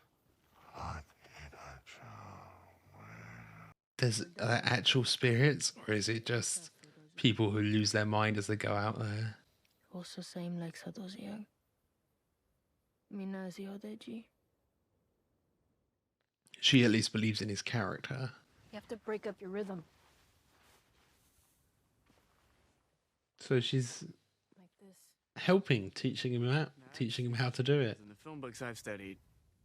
There's actual spirits, or is it just people who lose their mind as they go out there? Also same like Sadozio. Minazio Deji. She at least believes in his character. You have to break up your rhythm. So she's Like this. helping, teaching him how to do it. In the film books I've studied,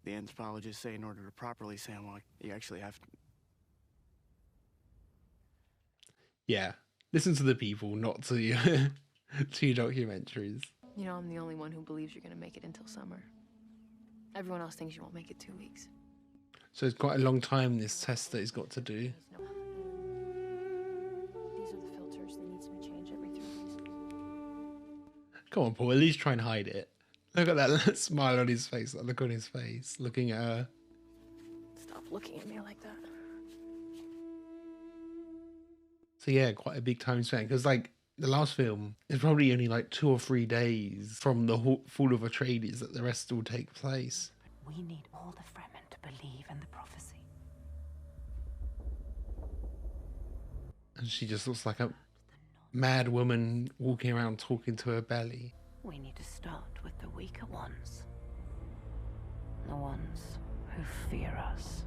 the anthropologists say in order to properly sandwalk, you actually have to... Yeah, listen to the people, not to to your documentaries. You know, I'm the only one who believes you're gonna make it until summer. Everyone else thinks you won't make it 2 weeks. So it's quite a long time, this test that he's got to do. These are the filters. They need to be changed every 3 weeks. Come on, Paul, at least try and hide it. Look at that smile on his face, that look on his face, looking at her. Stop looking at me like that. So yeah, quite a big time span, because like the last film is probably only like 2 or 3 days from the fall of Atreides that the rest will take place. We need all the Fremen to believe in the prophecy. And she just looks like a mad woman walking around talking to her belly. We need to start with the weaker ones. The ones who fear us.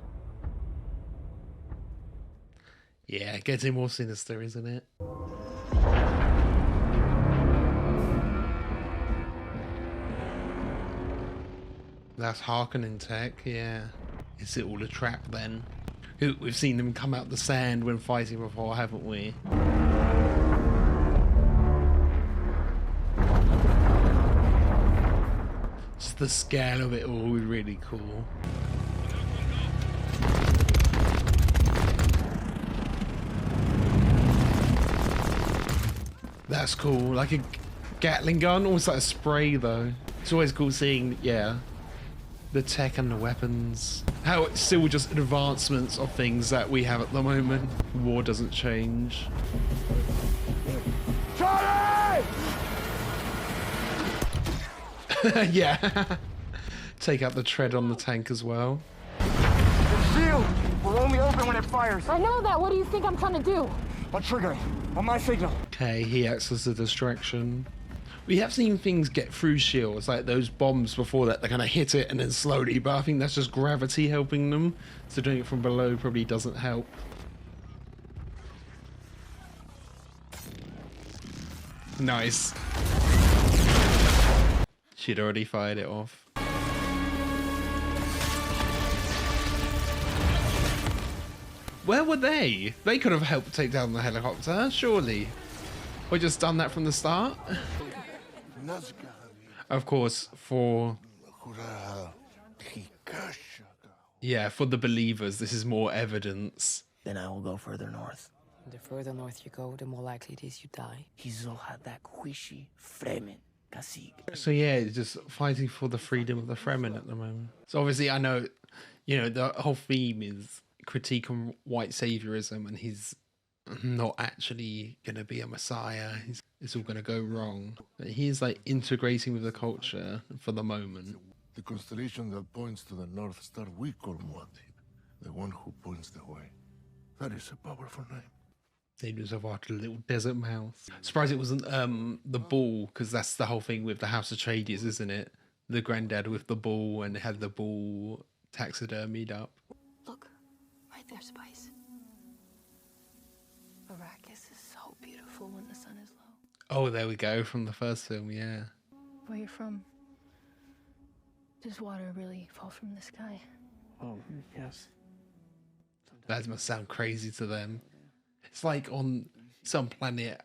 Yeah, getting more sinister, isn't it? That's Harkonnen tech, yeah. Is it all a trap then? We've seen them come out the sand when fighting before, haven't we? Just the scale of it all is really cool. That's cool, like a Gatling gun, almost like a spray though. It's always cool seeing, yeah, the tech and the weapons. How it's still just advancements of things that we have at the moment. War doesn't change. Chani! Yeah. Take out the tread on the tank as well. The shield will only open when it fires. I know that. What do you think I'm trying to do? I'll trigger it on my signal. Okay, he acts as a distraction. We have seen things get through shields, like those bombs before that. They're gonna hit it and then slowly, but I think that's just gravity helping them. So doing it from below probably doesn't help. Nice. She'd already fired it off. Where were they? They could have helped take down the helicopter, surely. Or just done that from the start? Of course, for the believers, this is more evidence. Then I will go further north. The further north you go, the more likely it is you die. Hizoha that Quishi Fremen Kasig. So yeah, it's just fighting for the freedom of the Fremen at the moment. So obviously I know, the whole theme is critique on white saviorism, and he's not actually going to be a messiah. It's all going to go wrong. But he's like integrating with the culture for the moment. The constellation that points to the North Star we call Muad'Dib, the one who points the way. That is a powerful name. Named himself after a little desert mouse. Surprised it wasn't the bull, because that's the whole thing with the House of Atreides, isn't it? The granddad with the bull, and had the bull taxidermied up. Look, right there, Spice. Arrakis is so beautiful when the sun is low. Oh, there we go, from the first film, yeah. Where you're from, does water really fall from the sky? Oh, yes. That must sound crazy to them. It's like on some planet,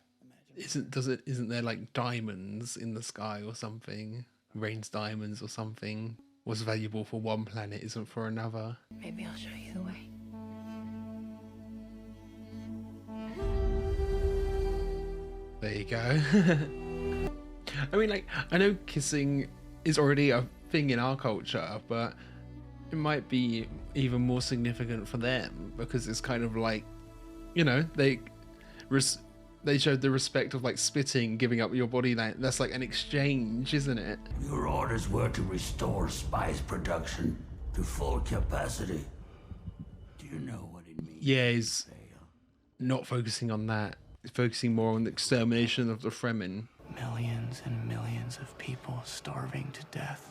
isn't there like diamonds in the sky or something? Rains diamonds or something. What's valuable for one planet isn't for another. Maybe I'll show you the way. There you go. I mean, like, I know kissing is already a thing in our culture, but it might be even more significant for them, because it's kind of like, they showed the respect of like spitting, giving up your body. That's like an exchange, isn't it? Your orders were to restore spice production to full capacity. Do you know what it means? Yeah, he's not focusing on that. He's focusing more on the extermination of the Fremen. Millions and millions of people starving to death.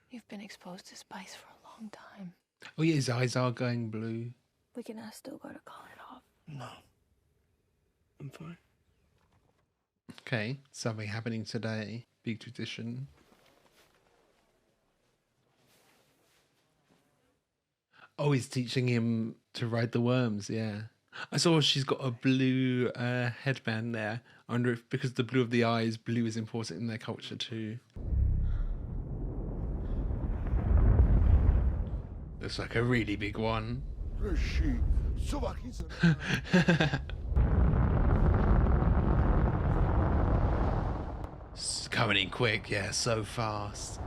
You've been exposed to spice for a long time. Oh yeah, his eyes are going blue. We can still go to call it off. No. I'm fine. Okay, something happening today. Big tradition. Oh, he's teaching him to ride the worms, yeah. I saw she's got a blue headband there. I wonder if, because the blue of the eyes, blue is important in their culture too. Looks like a really big one. It's coming in quick, yeah, so fast.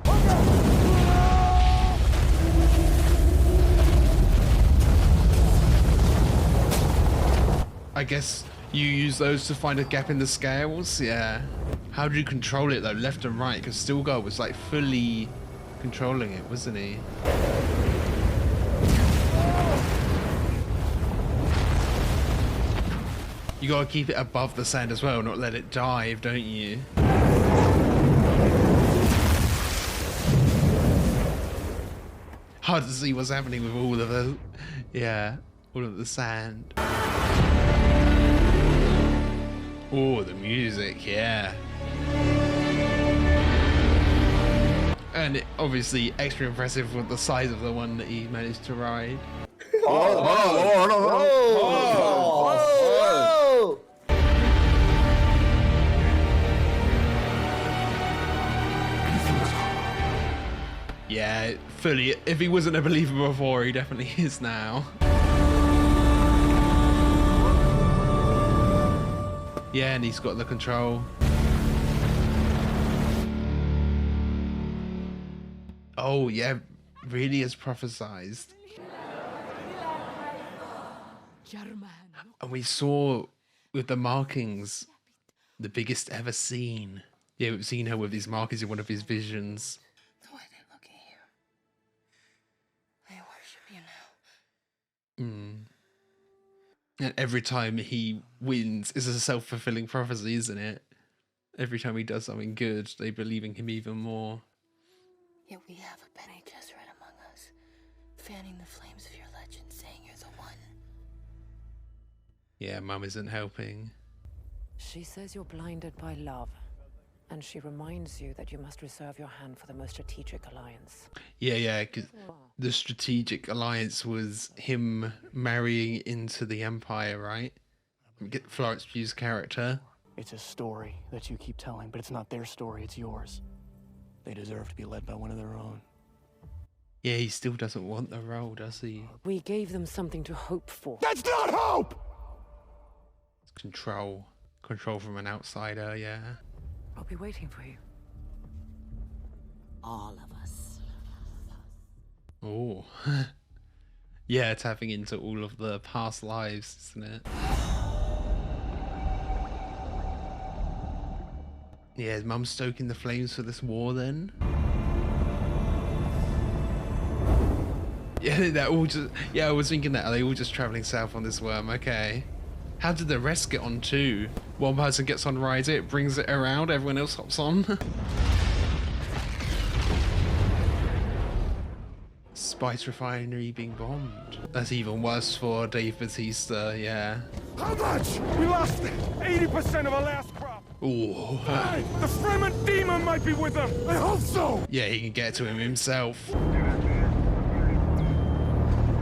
I guess you use those to find a gap in the scales, yeah. How do you control it though, left and right? Because Stilgar was like fully controlling it, wasn't he? You gotta keep it above the sand as well, not let it dive, don't you? Hard to see what's happening with all of the, all of the sand. Oh, the music, yeah. And obviously extra impressive with the size of the one that he managed to ride. Yeah, fully. If he wasn't a believer before, he definitely is now. Yeah, and he's got the control. Oh, yeah, really as prophesized. And we saw with the markings, the biggest ever seen. Yeah, we've seen her with these markings in one of his visions. The way they look at you, I worship you now. And every time he wins, it's a self-fulfilling prophecy, isn't it? Every time he does something good, they believe in him even more. Yet we have a Bene Gesserit among us, fanning the flames of your legend, saying you're the one. Yeah, Mum isn't helping. She says you're blinded by love, and she reminds you that you must reserve your hand for the most strategic alliance. Yeah, because the strategic alliance was him marrying into the Empire, right? Get Florence Pugh's character. It's a story that you keep telling, but it's not their story, it's yours. They deserve to be led by one of their own. Yeah, he still doesn't want the role, does he? We gave them something to hope for. That's not hope! It's control. Control from an outsider, yeah. I'll be waiting for you. All of us. Oh. Yeah, tapping into all of the past lives, isn't it? Yeah, is Mum stoking the flames for this war then? Yeah, they're all just... Yeah, I was thinking that. Are they all just travelling south on this worm? Okay. How did the rest get on too? One person gets on, rides it, brings it around, everyone else hops on. Spice refinery being bombed. That's even worse for Dave Bautista, yeah. How much? We lost 80% of our last crop. Ooh. Hey, the Fremen demon might be with them. I hope so. Yeah, he can get to him himself.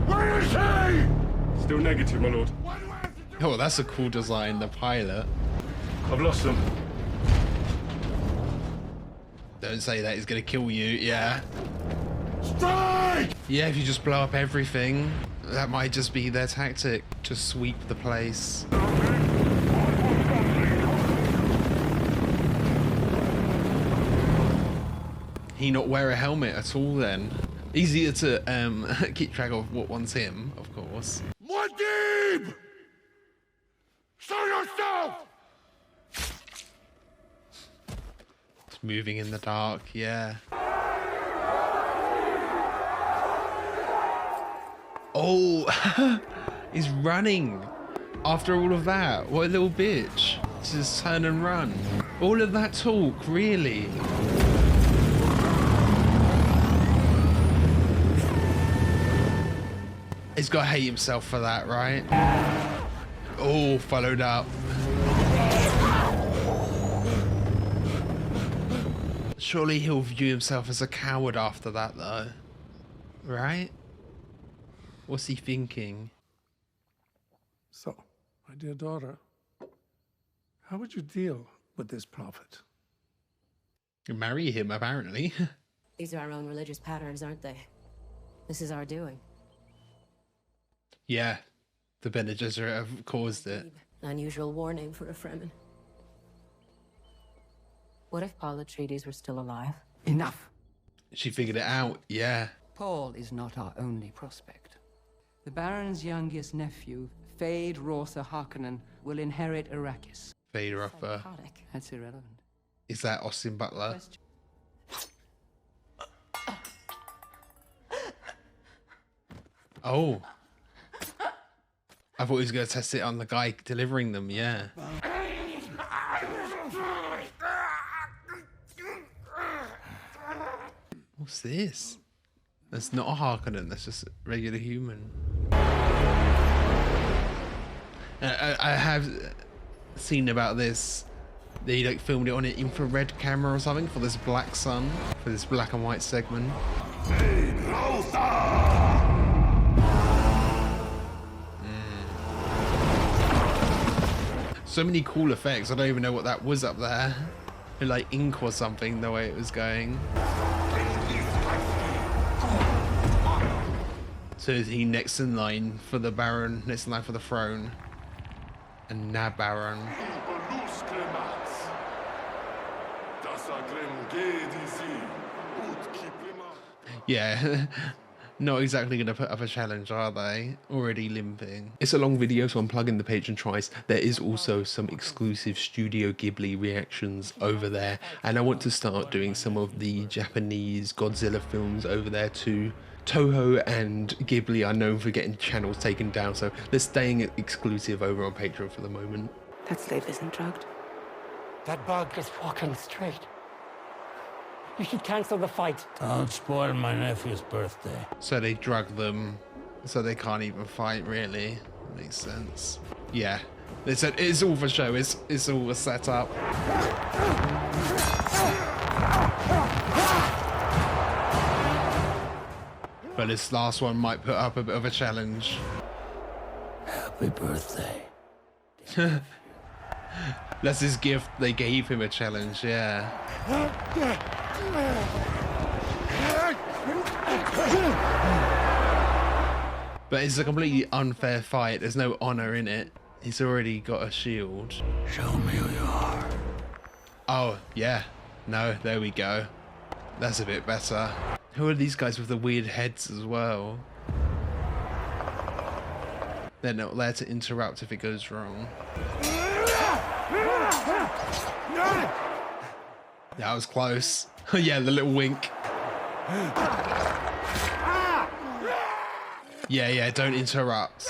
Where is he? Still negative, my lord. Oh, that's a cool design, the pilot. I've lost them. Don't say that, he's gonna kill you, yeah. Strike! Yeah, if you just blow up everything, that might just be their tactic. Just sweep the place. He not wear a helmet at all then. Easier to keep track of what one's him, of course. Muad'Dib! Show yourself! It's moving in the dark, yeah. Oh, he's running after all of that. What a little bitch. Just turn and run. All of that talk, really? He's got to hate himself for that, right? Oh, followed up. Surely he'll view himself as a coward after that, though. Right? What's he thinking? So, my dear daughter, how would you deal with this prophet? You marry him, apparently. These are our own religious patterns, aren't they? This is our doing. Yeah, the Bene Gesserit have caused it. Unusual war name for a Fremen. What if Paul Atreides were still alive? Enough. She figured it out, yeah. Paul is not our only prospect. The Baron's youngest nephew, Fade Rotha Harkonnen, will inherit Arrakis. Fade Rotha. That's irrelevant. Is that Austin Butler? Oh. I thought he was going to test it on the guy delivering them, yeah. What's this? That's not a Harkonnen, that's just a regular human. I have seen about this. They like filmed it on an infrared camera or something for this Black Sun, for this black and white segment. So many cool effects. I don't even know what that was up there. Like ink or something, the way it was going. So is he next in line for the Baron, next in line for the throne? And now Baron. Yeah, not exactly going to put up a challenge, are they? Already limping. It's a long video, so I'm plugging the page and tries. There is also some exclusive Studio Ghibli reactions over there. And I want to start doing some of the Japanese Godzilla films over there too. Toho and Ghibli are known for getting channels taken down, so they're staying exclusive over on Patreon for the moment. That slave isn't drugged. That bug is walking straight. You should cancel the fight. Don't spoil my nephew's birthday. So they drug them, so they can't even fight, really. Makes sense. Yeah. It's all for show, it's all a setup. But this last one might put up a bit of a challenge. Happy birthday. That's his gift. They gave him a challenge, yeah. But it's a completely unfair fight. There's no honor in it. He's already got a shield. Show me who you are. Oh, yeah. No, there we go. That's a bit better. Who are these guys with the weird heads as well? They're not there to interrupt if it goes wrong. That was close. Yeah, the little wink. Yeah, don't interrupt.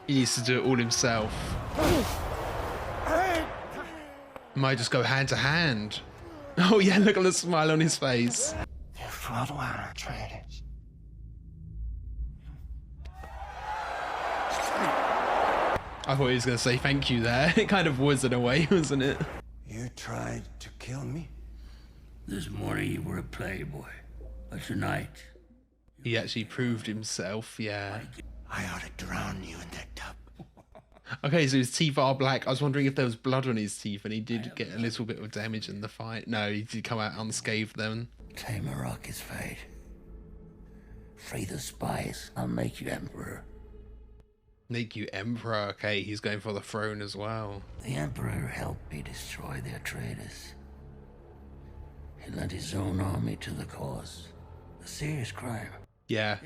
He needs to do it all himself. Might just go hand to hand. Oh yeah, look at the smile on his face. You're floodwater traders. I thought he was going to say thank you there. It kind of was in a way, wasn't it? You tried to kill me? This morning you were a playboy, but tonight... He actually proved himself, yeah. I ought to drown you in that tub. Okay, so his teeth are black. I was wondering if there was blood on his teeth, and he did get a little bit of damage in the fight. No, he did come out unscathed then. Claim Araki's fate. Free the spies. I'll make you emperor. Make you emperor? Okay, he's going for the throne as well. The emperor helped me destroy their traitors. He lent his own army to the cause. A serious crime. Yeah.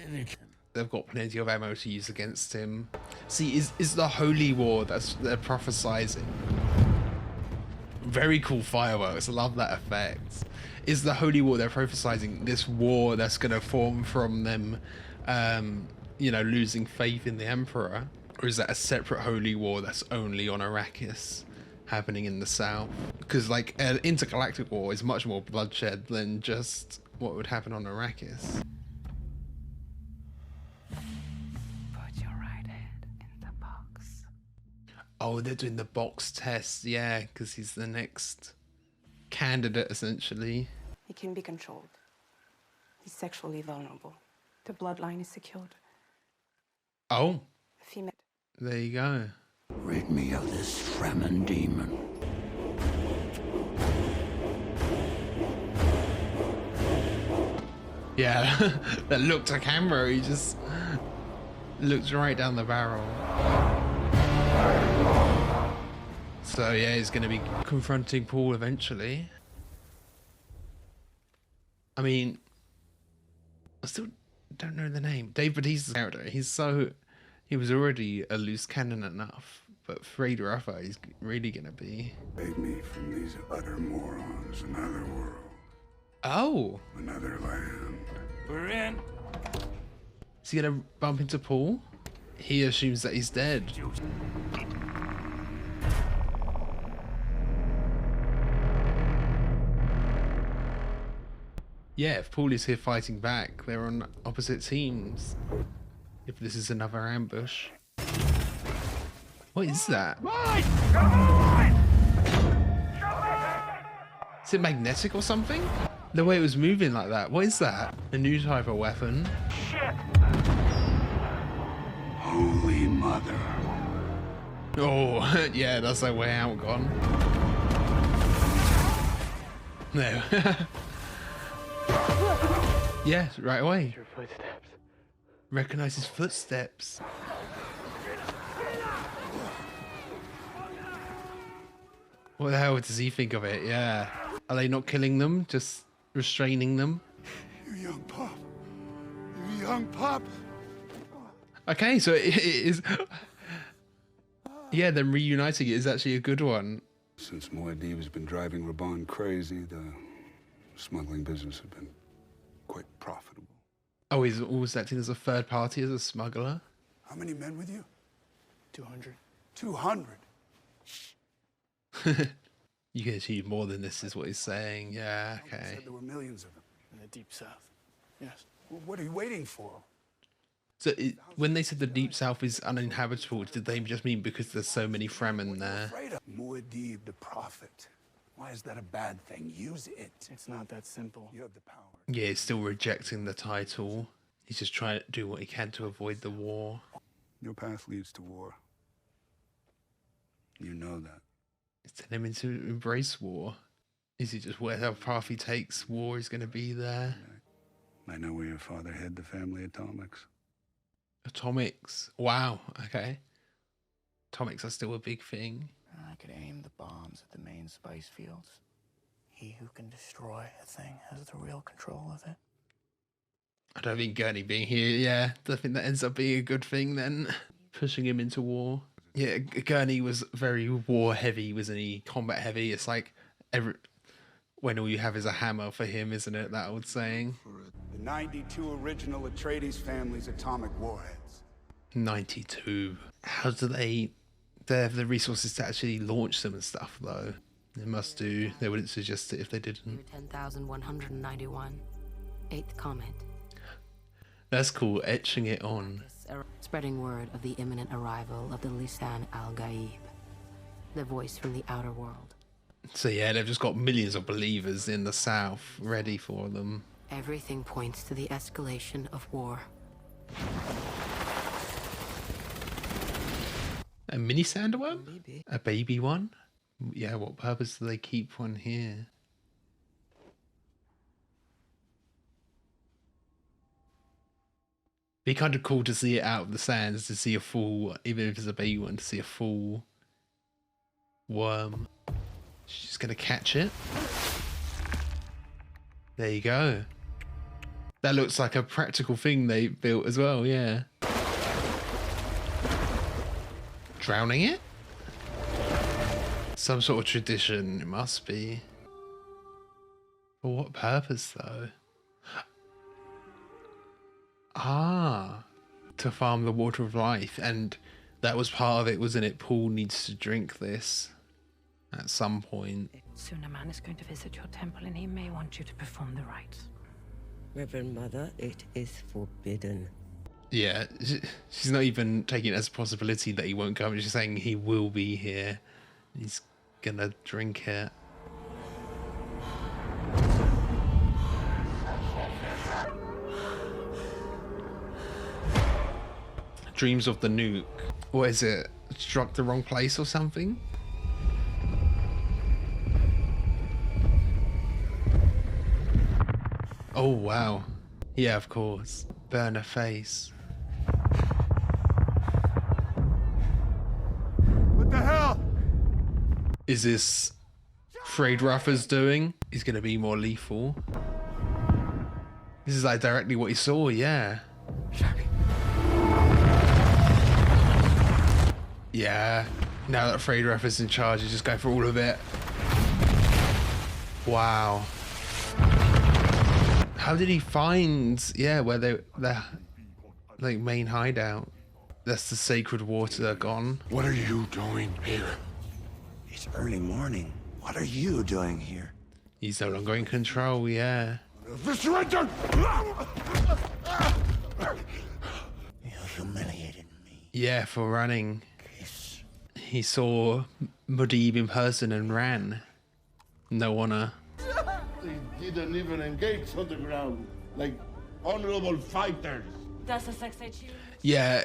They've got plenty of ammo to use against him. See, is the holy war that's they're prophesizing. Very cool fireworks. I love that effect. Is the holy war they're prophesizing this war that's going to form from them, you know, losing faith in the emperor, or is that a separate holy war that's only on Arrakis, happening in the south? Because like an intergalactic war is much more bloodshed than just what would happen on Arrakis. Oh, they're doing the box test, yeah, because he's the next candidate, essentially. He can be controlled. He's sexually vulnerable. The bloodline is secured. Oh, If he met... there you go. Rid me of this Fremen demon. Yeah, that look to camera, he just looks right down the barrel. So yeah, he's going to be confronting Paul eventually. I mean, I still don't know the name. Dave Bautista's character, he was already a loose cannon enough, but Fred Rafa, he's really going to be. Save me from these utter morons, another world. Oh. Another land. We're in. Is he going to bump into Paul? He assumes that he's dead. Yeah, if Paul is here fighting back, they're on opposite teams. If this is another ambush. What is that? Is it magnetic or something? The way it was moving like that. What is that? A new type of weapon. Holy Mother. Oh, yeah, that's their way out gone. No. Yeah, right away. Your footsteps. Recognize his footsteps. What the hell does he think of it? Yeah. Are they not killing them? Just restraining them? You young pup. You young pup. Okay, so it is... Yeah, them reuniting it is actually a good one. Since Muad'Dib's been driving Raban crazy, the smuggling business has been quite profitable. Oh, he's always acting as a third party, as a smuggler? How many men with you? 200. 200? You can achieve more than this, is what he's saying. Yeah, okay. Said there were millions of them. In the deep south. Yes. Well, what are you waiting for? So when they said the Deep South is uninhabitable, did they just mean because there's so many Fremen there? Muad'Dib, the prophet. Why is that a bad thing? Use it. It's not that simple. You have the power. Yeah, he's still rejecting the title. He's just trying to do what he can to avoid the war. Your path leads to war. You know that. Is telling him to embrace war? Is he just whatever path he takes, war is going to be there? I know where your father hid the family atomics. Atomics? Wow, okay. Atomics are still a big thing. I could aim the bombs at the main spice fields. He who can destroy a thing has the real control of it. I don't think Gurney being here, yeah, I think that ends up being a good thing then. Pushing him into war. Yeah, Gurney was very war heavy, wasn't he? Combat heavy. It's like when all you have is a hammer for him, isn't it? That old saying. The 92 original Atreides family's atomic warheads. 92. How do they have the resources to actually launch them and stuff, though? They must do. They wouldn't suggest it if they didn't. Year 10,191. 8th comet. That's cool, etching it on. Spreading word of the imminent arrival of the Lisan al-Gaib, the voice from the outer world. So yeah, they've just got millions of believers in the south ready for them. Everything points to the escalation of war. A mini sandworm? A baby one? Yeah, what purpose do they keep one here? Be kind of cool to see it out of the sands, to see a full, even if it's a baby one, to see a full worm. She's gonna catch it. There you go. That looks like a practical thing they built as well, yeah. Drowning it? Some sort of tradition, it must be. For what purpose, though? Ah, to farm the water of life, and that was part of it, wasn't it? Paul needs to drink this at some point. Soon a man is going to visit your temple and he may want you to perform the rites. Reverend Mother, it is forbidden. Yeah, she's not even taking it as a possibility that he won't come. She's saying he will be here. He's gonna drink it. Dreams of the nuke. What is it? Struck the wrong place or something? Oh wow. Yeah, of course. Burn her face. What the hell? Is this Frayed Ruffer's doing? He's gonna be more lethal. This is like directly what he saw, yeah. Yeah. Now that Frayed Ruffer's in charge, he's just going for all of it. Wow. How did he find, yeah, where their like main hideout? That's the sacred water gone. What are you doing here? It's early morning. What are you doing here? He's no longer in control, yeah. Eviscerator! You humiliated me. Yeah, for running. He saw Muad'Dib in person and ran. No honor. They didn't even engage on the ground, like honorable fighters. Does the sex excite you? Yeah,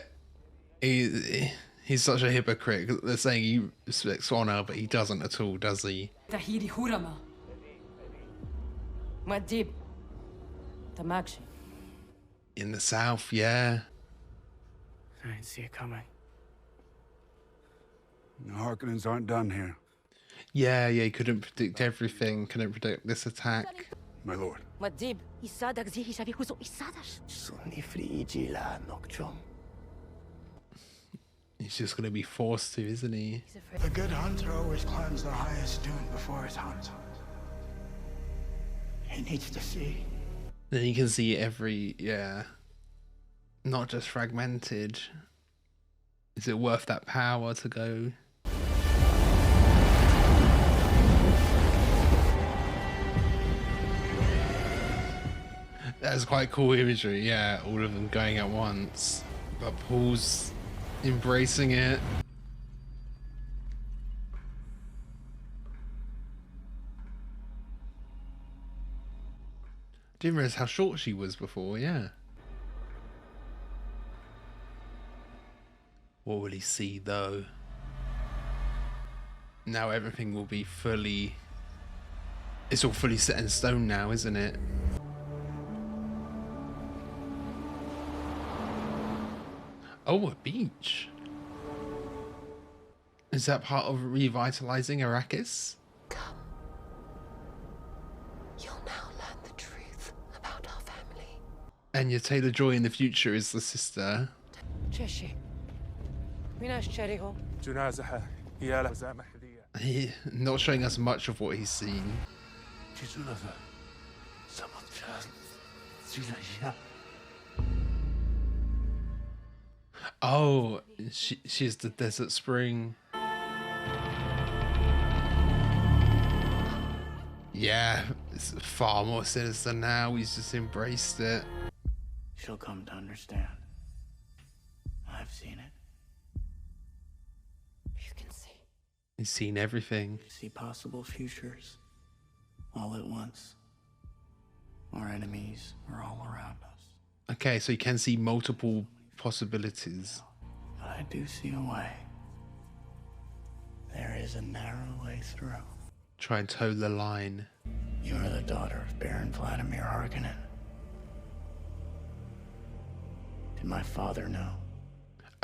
he's such a hypocrite. They're saying he respects honor, but he doesn't at all, does he? Tahiri Hurama. Muad'Dib. Tamakshi. In the south, yeah. I didn't see it coming. The Harkonnens aren't done here. Yeah, he couldn't predict everything, couldn't predict this attack. My lord. Muad'Dib. Isadak zihi shavikuzo isadash. Sunifri la nokchom. He's just gonna be forced to, isn't he? The good hunter always climbs the highest dune before his hunt. He needs to see. Then you can see every, yeah, not just fragmented. Is it worth that power to go? That's quite cool imagery, yeah, all of them going at once. But Paul's embracing it. Didn't realize how short she was before, yeah. What will he see though? Now everything will be fully... It's all fully set in stone now, isn't it? Oh, a beach. Is that part of revitalizing Arrakis? Come. You'll now learn the truth about our family. And your Taylor-Joy in the future is the sister. Not showing us much of what he's seen. Oh, she's the Desert Spring. Yeah, it's far more sinister now. He's just embraced it. She'll come to understand. I've seen it. You can see. He's seen everything. See possible futures all at once. Our enemies are all around us. Okay, so you can see multiple possibilities. But I do see a way. There is a narrow way through. Try and toe the line. You are the daughter of Baron Vladimir Harkonnen. Did my father know?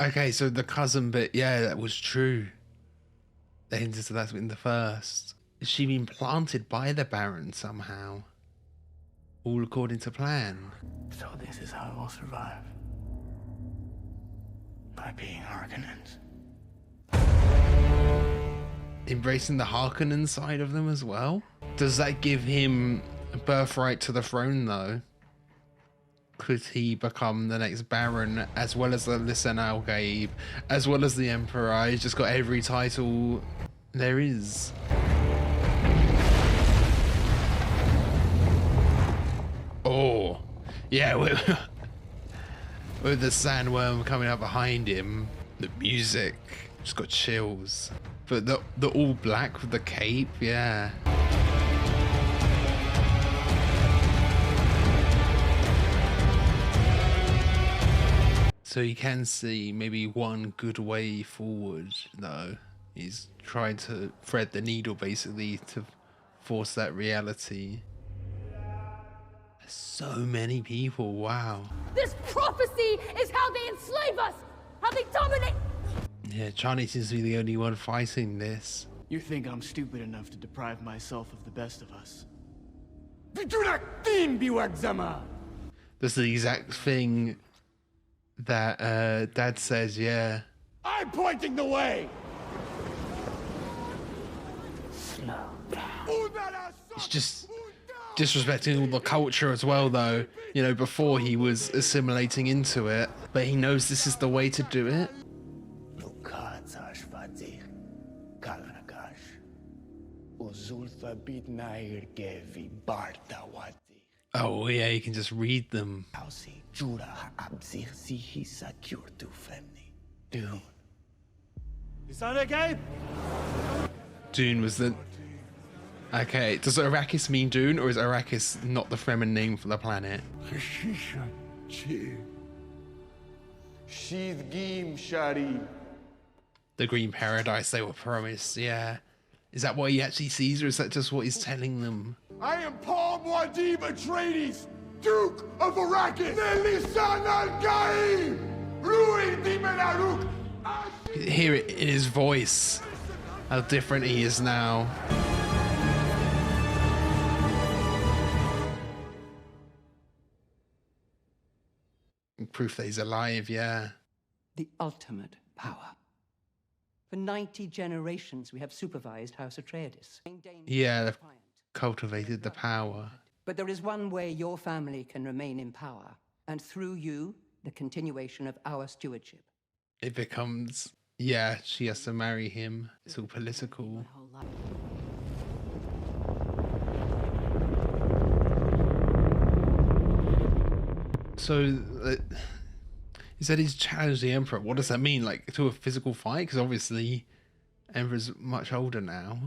Okay, so the cousin bit, yeah, that was true. They hinted to that in the first. Is she being planted by the Baron somehow? All according to plan. So this is how we'll survive. By being Harkonnens. Embracing the Harkonnen side of them as well? Does that give him a birthright to the throne though? Could he become the next Baron as well as the Listen Al Gaib, as well as the Emperor? He's just got every title there is. Oh, yeah, with the sandworm coming up behind him, the music just got chills. But the all black with the cape, yeah. So you can see maybe one good way forward though. He's trying to thread the needle basically to force that reality. There's so many people, wow. This prophecy is how they enslave us, how they dominate. Yeah, Chani seems to be the only one fighting this. You think I'm stupid enough to deprive myself of the best of us? That's the exact thing that Dad says, yeah. I'm pointing the way! It's just disrespecting all the culture as well though. You know, before he was assimilating into it, but he knows this is the way to do it. Oh yeah, you can just read them. Dune. Dune was the... Okay, does Arrakis mean Dune, or is Arrakis not the Fremen name for the planet? The green paradise they were promised, yeah. Is that what he actually sees, or is that just what he's telling them? I am Paul Muad'Dib Atreides, Duke of Arrakis! Nelisan al-Gaib! Ruin Demon Aruk! Hear it in his voice, how different he is now. Proof that he's alive, yeah. The ultimate power. For 90 generations, we have supervised House Atreides. Yeah, they've cultivated the power. But there is one way your family can remain in power, and through you, the continuation of our stewardship. It becomes, yeah, she has to marry him. It's all political. So, he said he's challenged the Emperor. What does that mean? Like, to a physical fight? Because obviously, Emperor's much older now.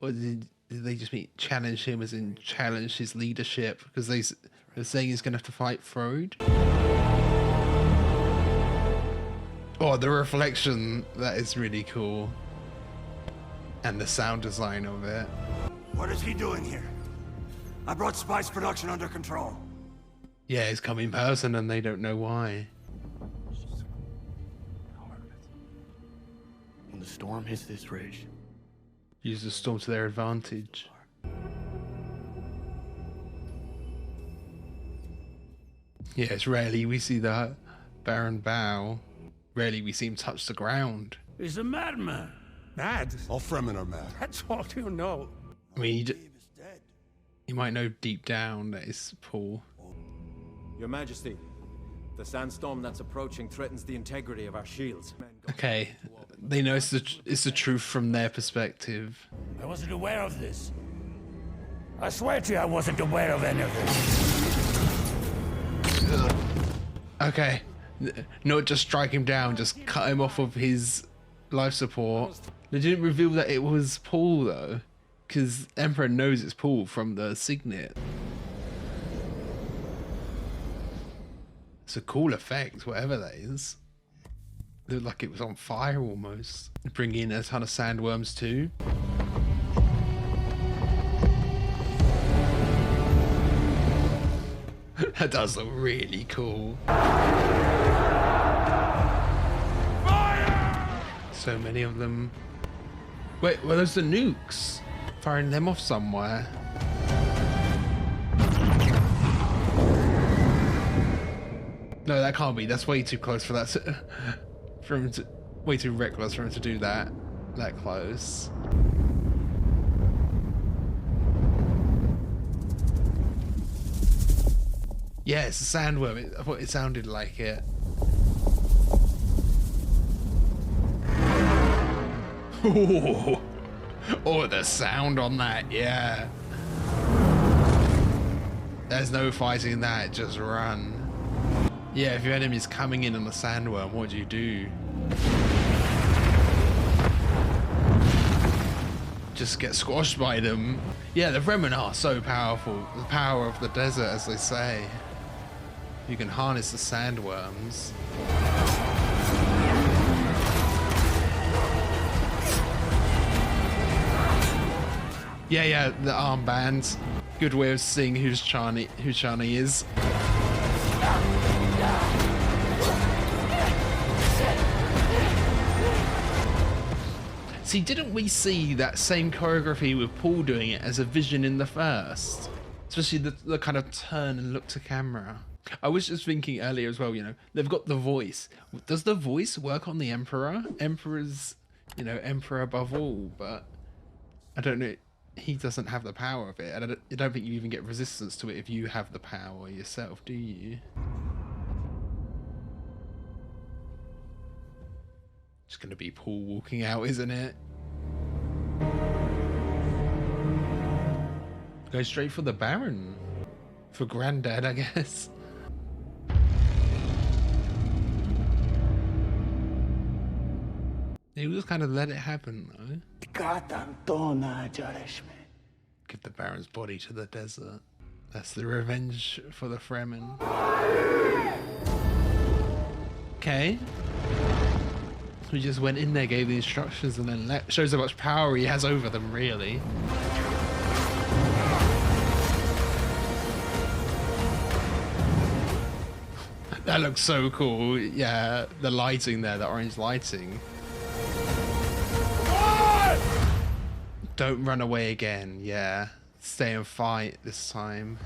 Or did they just mean challenge him as in challenge his leadership? Because they're saying he's going to have to fight Frode? Oh, the reflection. That is really cool. And the sound design of it. What is he doing here? I brought Spice production under control. Yeah, he's come in person and they don't know why. When the storm hits this ridge, use the storm to their advantage. Yes, rarely we see the Baron bow. Rarely we see him touch the ground. He's a madman. Mad? All Fremen are mad. That's all you know. I mean, you might know deep down that it's Paul. Your Majesty, the sandstorm that's approaching threatens the integrity of our shields. Okay, they know it's the truth from their perspective. I wasn't aware of this. I swear to you, I wasn't aware of any of this. Okay, not just strike him down, just cut him off of his life support. They didn't reveal that it was Paul though, because Emperor knows it's Paul from the signet. It's a cool effect, whatever that is. Looked like it was on fire almost. Bring in a ton of sandworms too. That does look really cool. Fire! So many of them. Wait, well, those the nukes. Firing them off somewhere. No, that can't be. That's way too close for that. For him to, way too reckless for him to do that close. Yeah, it's a sandworm. I thought it sounded like it. Ooh. Oh, the sound on that, yeah. There's no fighting that, just run. Yeah, if your enemy's coming in on a sandworm, what do you do? Just get squashed by them. Yeah, the Fremen are so powerful. The power of the desert, as they say. You can harness the sandworms. Yeah, the armbands. Good way of seeing who Chani is. See, didn't we see that same choreography with Paul doing it as a vision in the first? Especially the kind of turn and look to camera. I was just thinking earlier as well, you know, they've got the voice. Does the voice work on the Emperor? Emperor's, you know, Emperor above all, but I don't know. He doesn't have the power of it. And I don't think you even get resistance to it if you have the power yourself, do you? It's going to be Paul walking out, isn't it? Go straight for the Baron. For Granddad, I guess. He just kind of let it happen, though. Give the Baron's body to the desert. That's the revenge for the Fremen. Okay. We just went in there, gave the instructions, and then shows how much power he has over them, really. That looks so cool. Yeah, the lighting there, the orange lighting. Don't run away again. Yeah, stay and fight this time.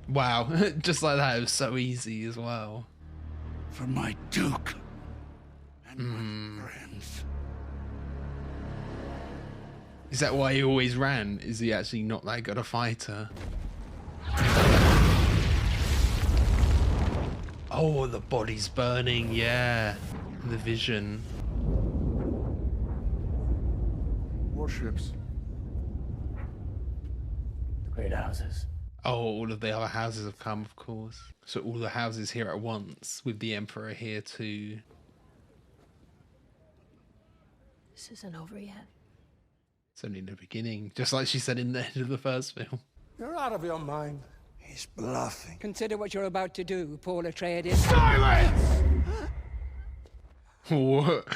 Wow, just like that, it was so easy as well. For my Duke and my friends. Is that why he always ran? Is he actually not that good a fighter? Oh, the body's burning, yeah. The vision. Warships. The great houses. Oh, all of the other houses have come, of course. So all the houses here at once, with the Emperor here too. This isn't over yet. It's only in the beginning, just like she said in the end of the first film. You're out of your mind. He's bluffing. Consider what you're about to do, Paul Atreides. Silence! What?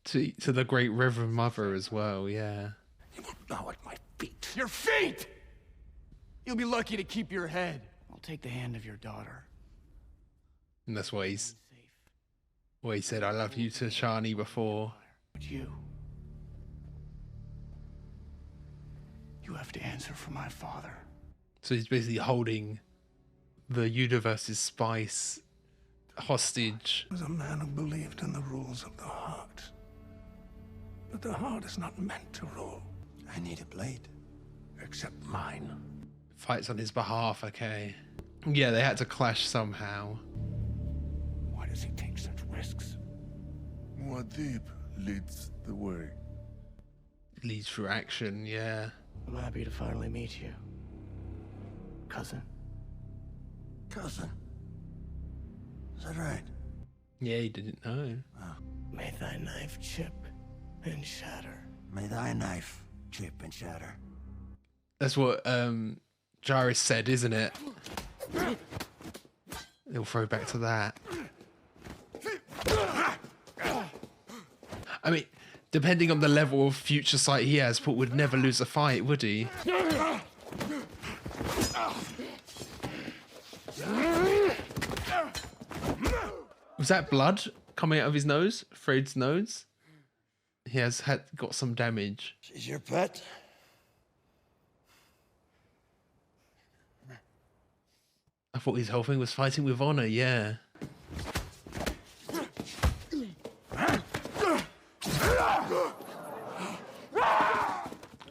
To the great Reverend Mother as well, yeah. You will bow at my feet. Your feet! You'll be lucky to keep your head. I'll take the hand of your daughter. And that's why he said, I love you to Chani before. But you have to answer for my father. So he's basically holding the universe's spice hostage. He was a man who believed in the rules of the heart. But the heart is not meant to rule. I need a blade. Except mine. Fights on his behalf, okay. Yeah, they had to clash somehow. Why does he take such risks? Muad'Dib leads the way. Leads through action, yeah. I'm happy to finally meet you. Cousin. Cousin. Is that right? Yeah, he didn't know. Oh. May thy knife chip and shatter. May thy knife chip and shatter. That's what Jairus said, isn't it? They'll throw back to that. I mean, depending on the level of future sight he has, Paul would never lose a fight, would he? Was that blood coming out of his nose? Fred's nose? He has got some damage. She's your pet? I thought his whole thing was fighting with honor, yeah.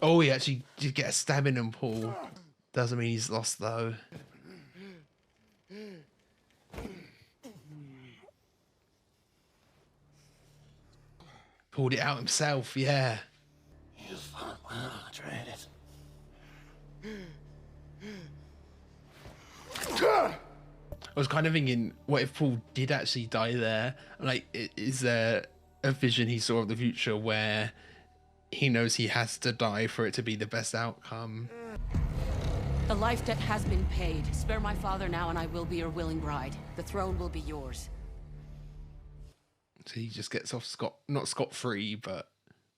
Oh, he actually did get a stab in him, Paul. Doesn't mean he's lost, though. Pulled it out himself, yeah. You fought well, Atreides. I was kind of thinking, what if Paul did actually die there? Like, is there a vision he saw of the future where he knows he has to die for it to be the best outcome? The life debt has been paid. Spare my father now and I will be your willing bride. The throne will be yours. So he just gets off not scot-free, but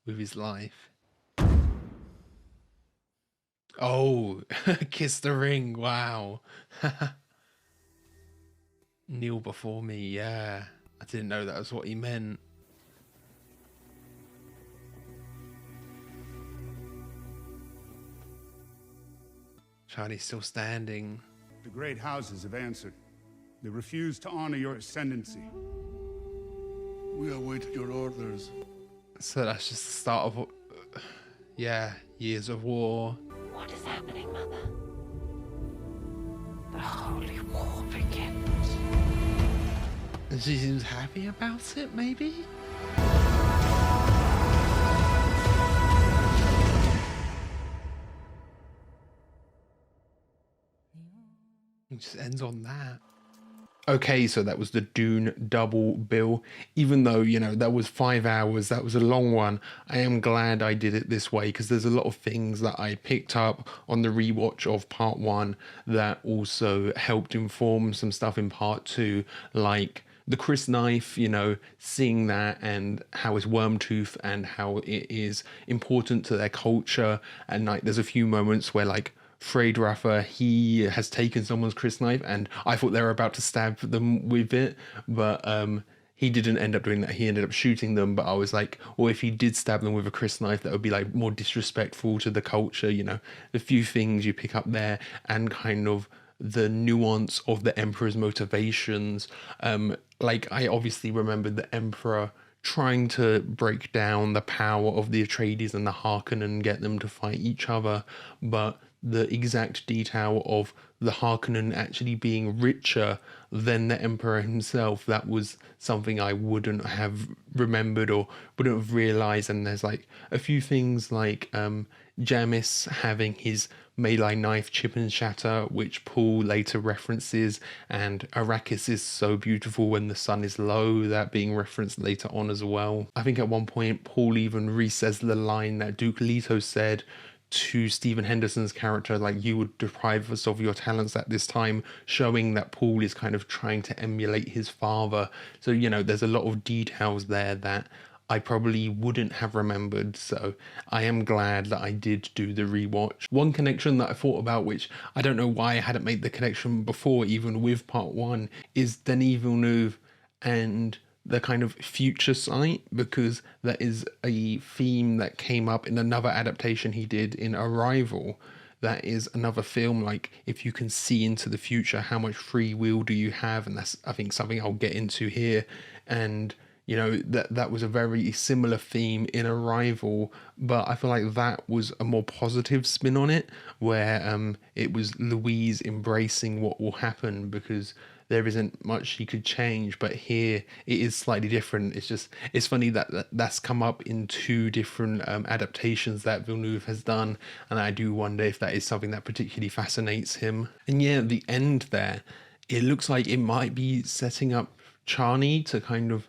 with his life. Oh, kiss the ring, wow. Kneel before me, yeah. I didn't know that was what he meant. Chani's still standing. The great houses have answered. They refuse to honor your ascendancy. We await your orders. So that's just the start of, yeah, years of war. What is happening, Mother? The holy war begins. And she seems happy about it, maybe? It just ends on that. Okay, so that was the Dune double bill. Even though, you know, that was 5 hours, that was a long one, I am glad I did it this way because there's a lot of things that I picked up on the rewatch of part 1 that also helped inform some stuff in part 2, like the Chris knife, you know, seeing that and how it's Wormtooth and how it is important to their culture. And like, there's a few moments where like, Freydraffer, he has taken someone's Chris knife and I thought they were about to stab them with it, but he didn't end up doing that. He ended up shooting them, but I was like, well, if he did stab them with a Chris knife, that would be like more disrespectful to the culture, you know. A few things you pick up there and kind of the nuance of the Emperor's motivations. Like, I obviously remembered the Emperor trying to break down the power of the Atreides and the Harkonnen and get them to fight each other, but the exact detail of the Harkonnen actually being richer than the Emperor himself, that was something I wouldn't have remembered or wouldn't have realised. And there's like a few things like Jamis having his melee knife chip and shatter, which Paul later references, and Arrakis is so beautiful when the sun is low, that being referenced later on as well. I think at one point Paul even re-says the line that Duke Leto said to Stephen Henderson's character, like, you would deprive us of your talents at this time, showing that Paul is kind of trying to emulate his father. So, you know, there's a lot of details there that I probably wouldn't have remembered, so I am glad that I did do the rewatch. One connection that I thought about, which I don't know why I hadn't made the connection before, even with part one, is Denis Villeneuve and the kind of future sight, because that is a theme that came up in another adaptation he did in Arrival. That is another film, like, if you can see into the future, how much free will do you have? And that's, I think, something I'll get into here. And you know, that was a very similar theme in Arrival, but I feel like that was a more positive spin on it, where it was Louise embracing what will happen because there isn't much she could change. But here it is slightly different. It's funny that that's come up in two different adaptations that Villeneuve has done, and I do wonder if that is something that particularly fascinates him. And yeah, the end there, it looks like it might be setting up Chani to kind of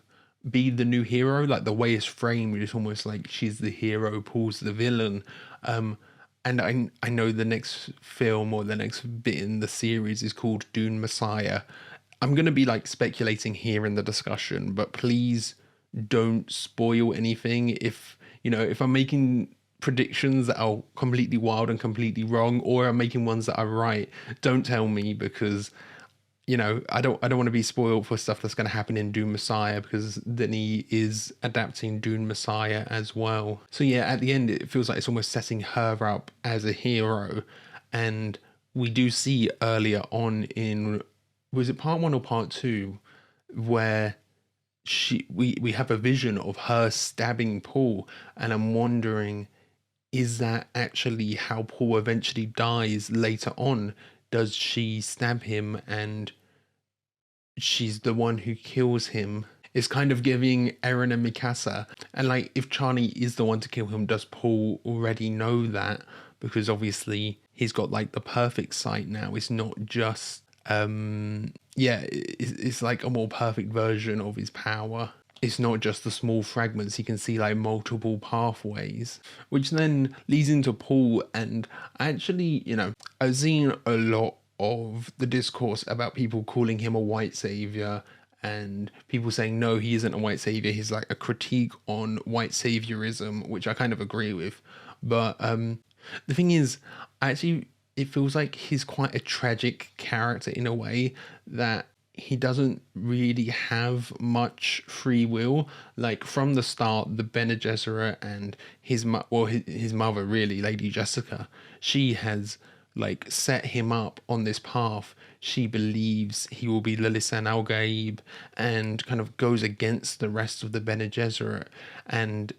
be the new hero. Like, the way it's framed, it's almost like she's the hero, Paul's the villain. And I know the next film or the next bit in the series is called Dune Messiah. I'm going to be like speculating here in the discussion, but please don't spoil anything. If I'm making predictions that are completely wild and completely wrong, or I'm making ones that are right, don't tell me, because you know, I don't want to be spoiled for stuff that's going to happen in Dune Messiah, because Denis is adapting Dune Messiah as well. So yeah, at the end, it feels like it's almost setting her up as a hero. And we do see earlier on in, was it part one or part two, where we have a vision of her stabbing Paul, and I'm wondering, is that actually how Paul eventually dies later on? Does she stab him and she's the one who kills him? It's kind of giving Eren and Mikasa. And like, if Chani is the one to kill him, does Paul already know that? Because obviously he's got like the perfect sight now. It's not just, it's like a more perfect version of his power. It's not just the small fragments, he can see like multiple pathways, which then leads into Paul. And actually, you know, I've seen a lot of the discourse about people calling him a white savior, and people saying, no, he isn't a white savior. He's like a critique on white saviorism, which I kind of agree with. But the thing is, actually, it feels like he's quite a tragic character in a way, that he doesn't really have much free will. Like, from the start, the Bene Gesserit and his mother, really, Lady Jessica, she has like set him up on this path. She believes he will be Lilisan Al Gaib, and kind of goes against the rest of the Bene Gesserit, and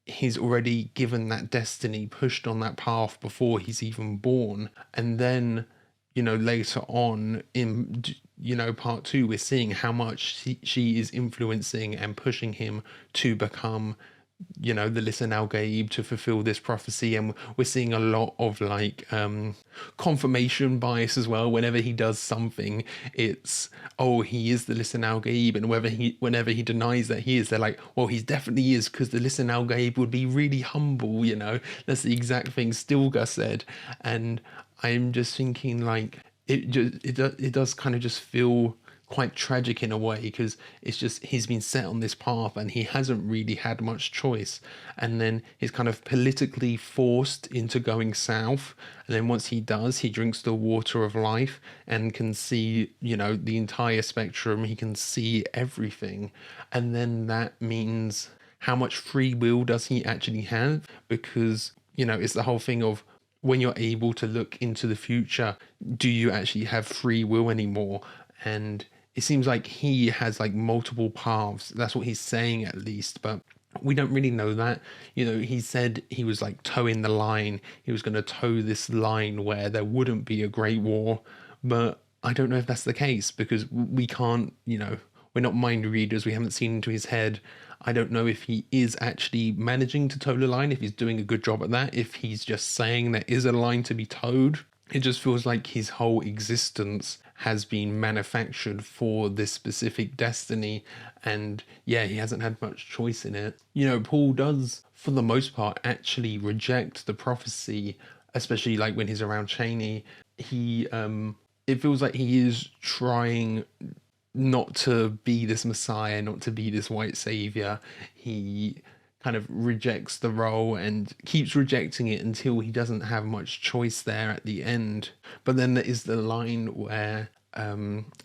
he's already given that destiny, pushed on that path before he's even born. And then, you know, later on in, you know, part two, we're seeing how much she is influencing and pushing him to become, you know, the Lilisan Al Gaib, to fulfill this prophecy. And we're seeing a lot of like confirmation bias as well. Whenever he does something, it's, oh, he is the Lilisan Al Gaib, and whenever he denies that he is, they're like, well, he definitely is, because the Lilisan Al Gaib would be really humble, you know. That's the exact thing Stilgar said. And I'm just thinking, like, it does kind of just feel quite tragic in a way, because it's just, he's been set on this path and he hasn't really had much choice, and then he's kind of politically forced into going south. And then once he does, he drinks the water of life and can see, you know, the entire spectrum. He can see everything. And then that means, how much free will does he actually have? Because, you know, it's the whole thing of, when you're able to look into the future, do you actually have free will anymore? And it seems like he has like multiple paths. That's what he's saying, at least, but we don't really know that. You know, he said he was like towing the line. He was going to tow this line where there wouldn't be a great war, but I don't know if that's the case, because we can't, you know, we're not mind readers. We haven't seen into his head. I don't know if he is actually managing to tow the line, if he's doing a good job at that, if he's just saying there is a line to be towed. It just feels like his whole existence has been manufactured for this specific destiny. And yeah, he hasn't had much choice in it. You know, Paul does, for the most part, actually reject the prophecy especially like when he's around Chani, he it feels like he is trying not to be this messiah, not to be this white savior. He kind of rejects the role and keeps rejecting it until he doesn't have much choice there at the end. But then there is the line where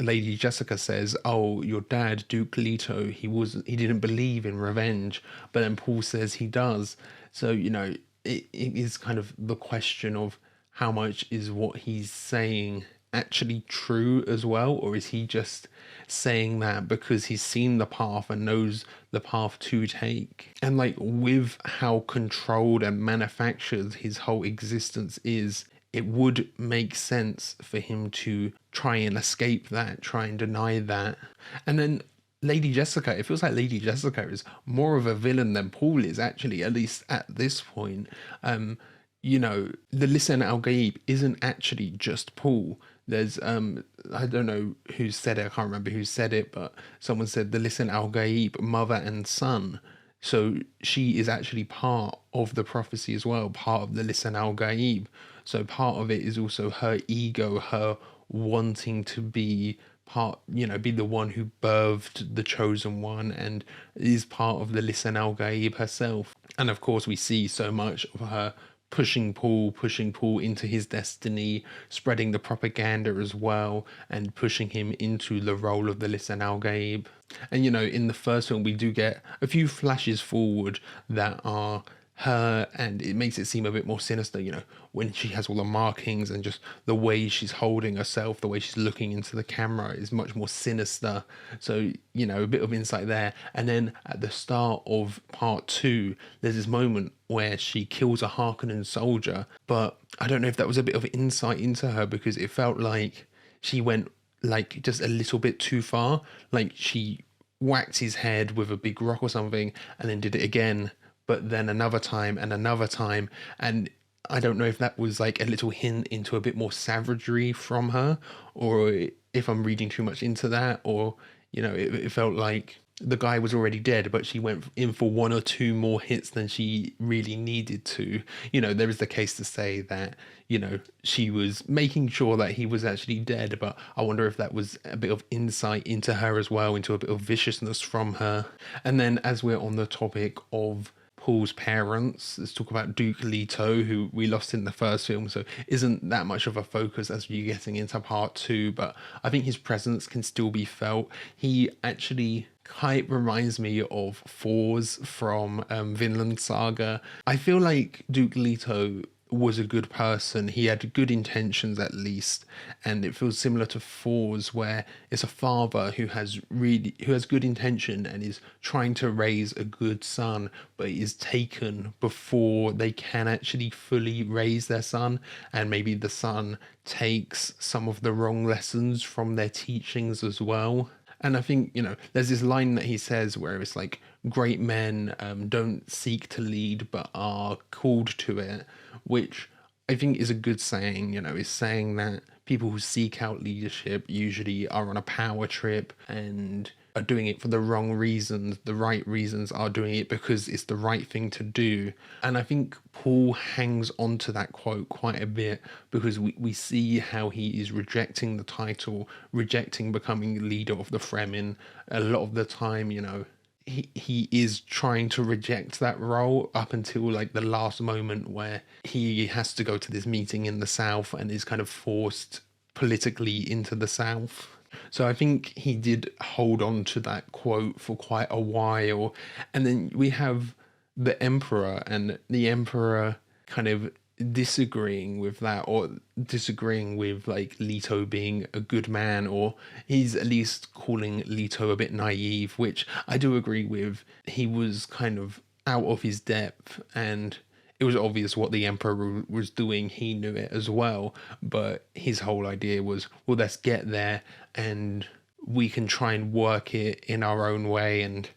Lady Jessica says, "Oh, your dad, Duke Leto, he didn't believe in revenge," but then Paul says he does. So, you know, it is kind of the question of how much is what he's saying actually true as well, or is he just saying that because he's seen the path and knows the path to take? And like, with how controlled and manufactured his whole existence is, it would make sense for him to try and escape that, try and deny that. And then Lady Jessica, it feels like Lady Jessica is more of a villain than Paul is, actually, at least at this point. You know, the Lisan Al Gaib isn't actually just Paul. There's I don't know who said it, I can't remember who said it, but someone said the Lisan Al Gaib, mother and son. So she is actually part of the prophecy as well, part of the Lisan Al Gaib. So part of it is also her ego, her wanting to be part, you know, be the one who birthed the chosen one and is part of the Lisan Al Gaib herself. And of course we see so much of her pushing Paul into his destiny, spreading the propaganda as well, and pushing him into the role of the Lisan Al Gaib. And you know, in the first film we do get a few flashes forward that are her, and it makes it seem a bit more sinister, you know, when she has all the markings and just the way she's holding herself, the way she's looking into the camera is much more sinister. So, you know, a bit of insight there. And then at the start of part 2, there's this moment where she kills a Harkonnen soldier, but I don't know if that was a bit of insight into her, because it felt like she went like just a little bit too far. Like she whacked his head with a big rock or something and then did it again, but then another time and another time. And I don't know if that was like a little hint into a bit more savagery from her, or if I'm reading too much into that, or, you know, it felt like the guy was already dead, but she went in for 1 or 2 more hits than she really needed to. You know, there is the case to say that, you know, she was making sure that he was actually dead, but I wonder if that was a bit of insight into her as well, into a bit of viciousness from her. And then as we're on the topic of Paul's parents, let's talk about Duke Leto, who we lost in the first film, so isn't that much of a focus as you're getting into part 2, but I think his presence can still be felt. He actually quite reminds me of Thors from Vinland Saga. I feel like Duke Leto was a good person. He had good intentions at least, and it feels similar to Thors, where it's a father who has good intention and is trying to raise a good son, but is taken before they can actually fully raise their son, and maybe the son takes some of the wrong lessons from their teachings as well. And I think, you know, there's this line that he says where it's like, great men don't seek to lead but are called to it, which I think is a good saying. You know, is saying that people who seek out leadership usually are on a power trip and are doing it for the wrong reasons. The right reasons are doing it because it's the right thing to do. And I think Paul hangs on to that quote quite a bit, because we see how he is rejecting the title, rejecting becoming leader of the Fremen. A lot of the time, you know, he is trying to reject that role up until like the last moment where he has to go to this meeting in the South and is kind of forced politically into the South. So I think he did hold on to that quote for quite a while. And then we have the Emperor, and the Emperor kind of disagreeing with that, or disagreeing with like Leto being a good man, or he's at least calling Leto a bit naive, which I do agree with. He was kind of out of his depth, and it was obvious what the Emperor was doing. He knew it as well, but his whole idea was, well, let's get there and we can try and work it in our own way and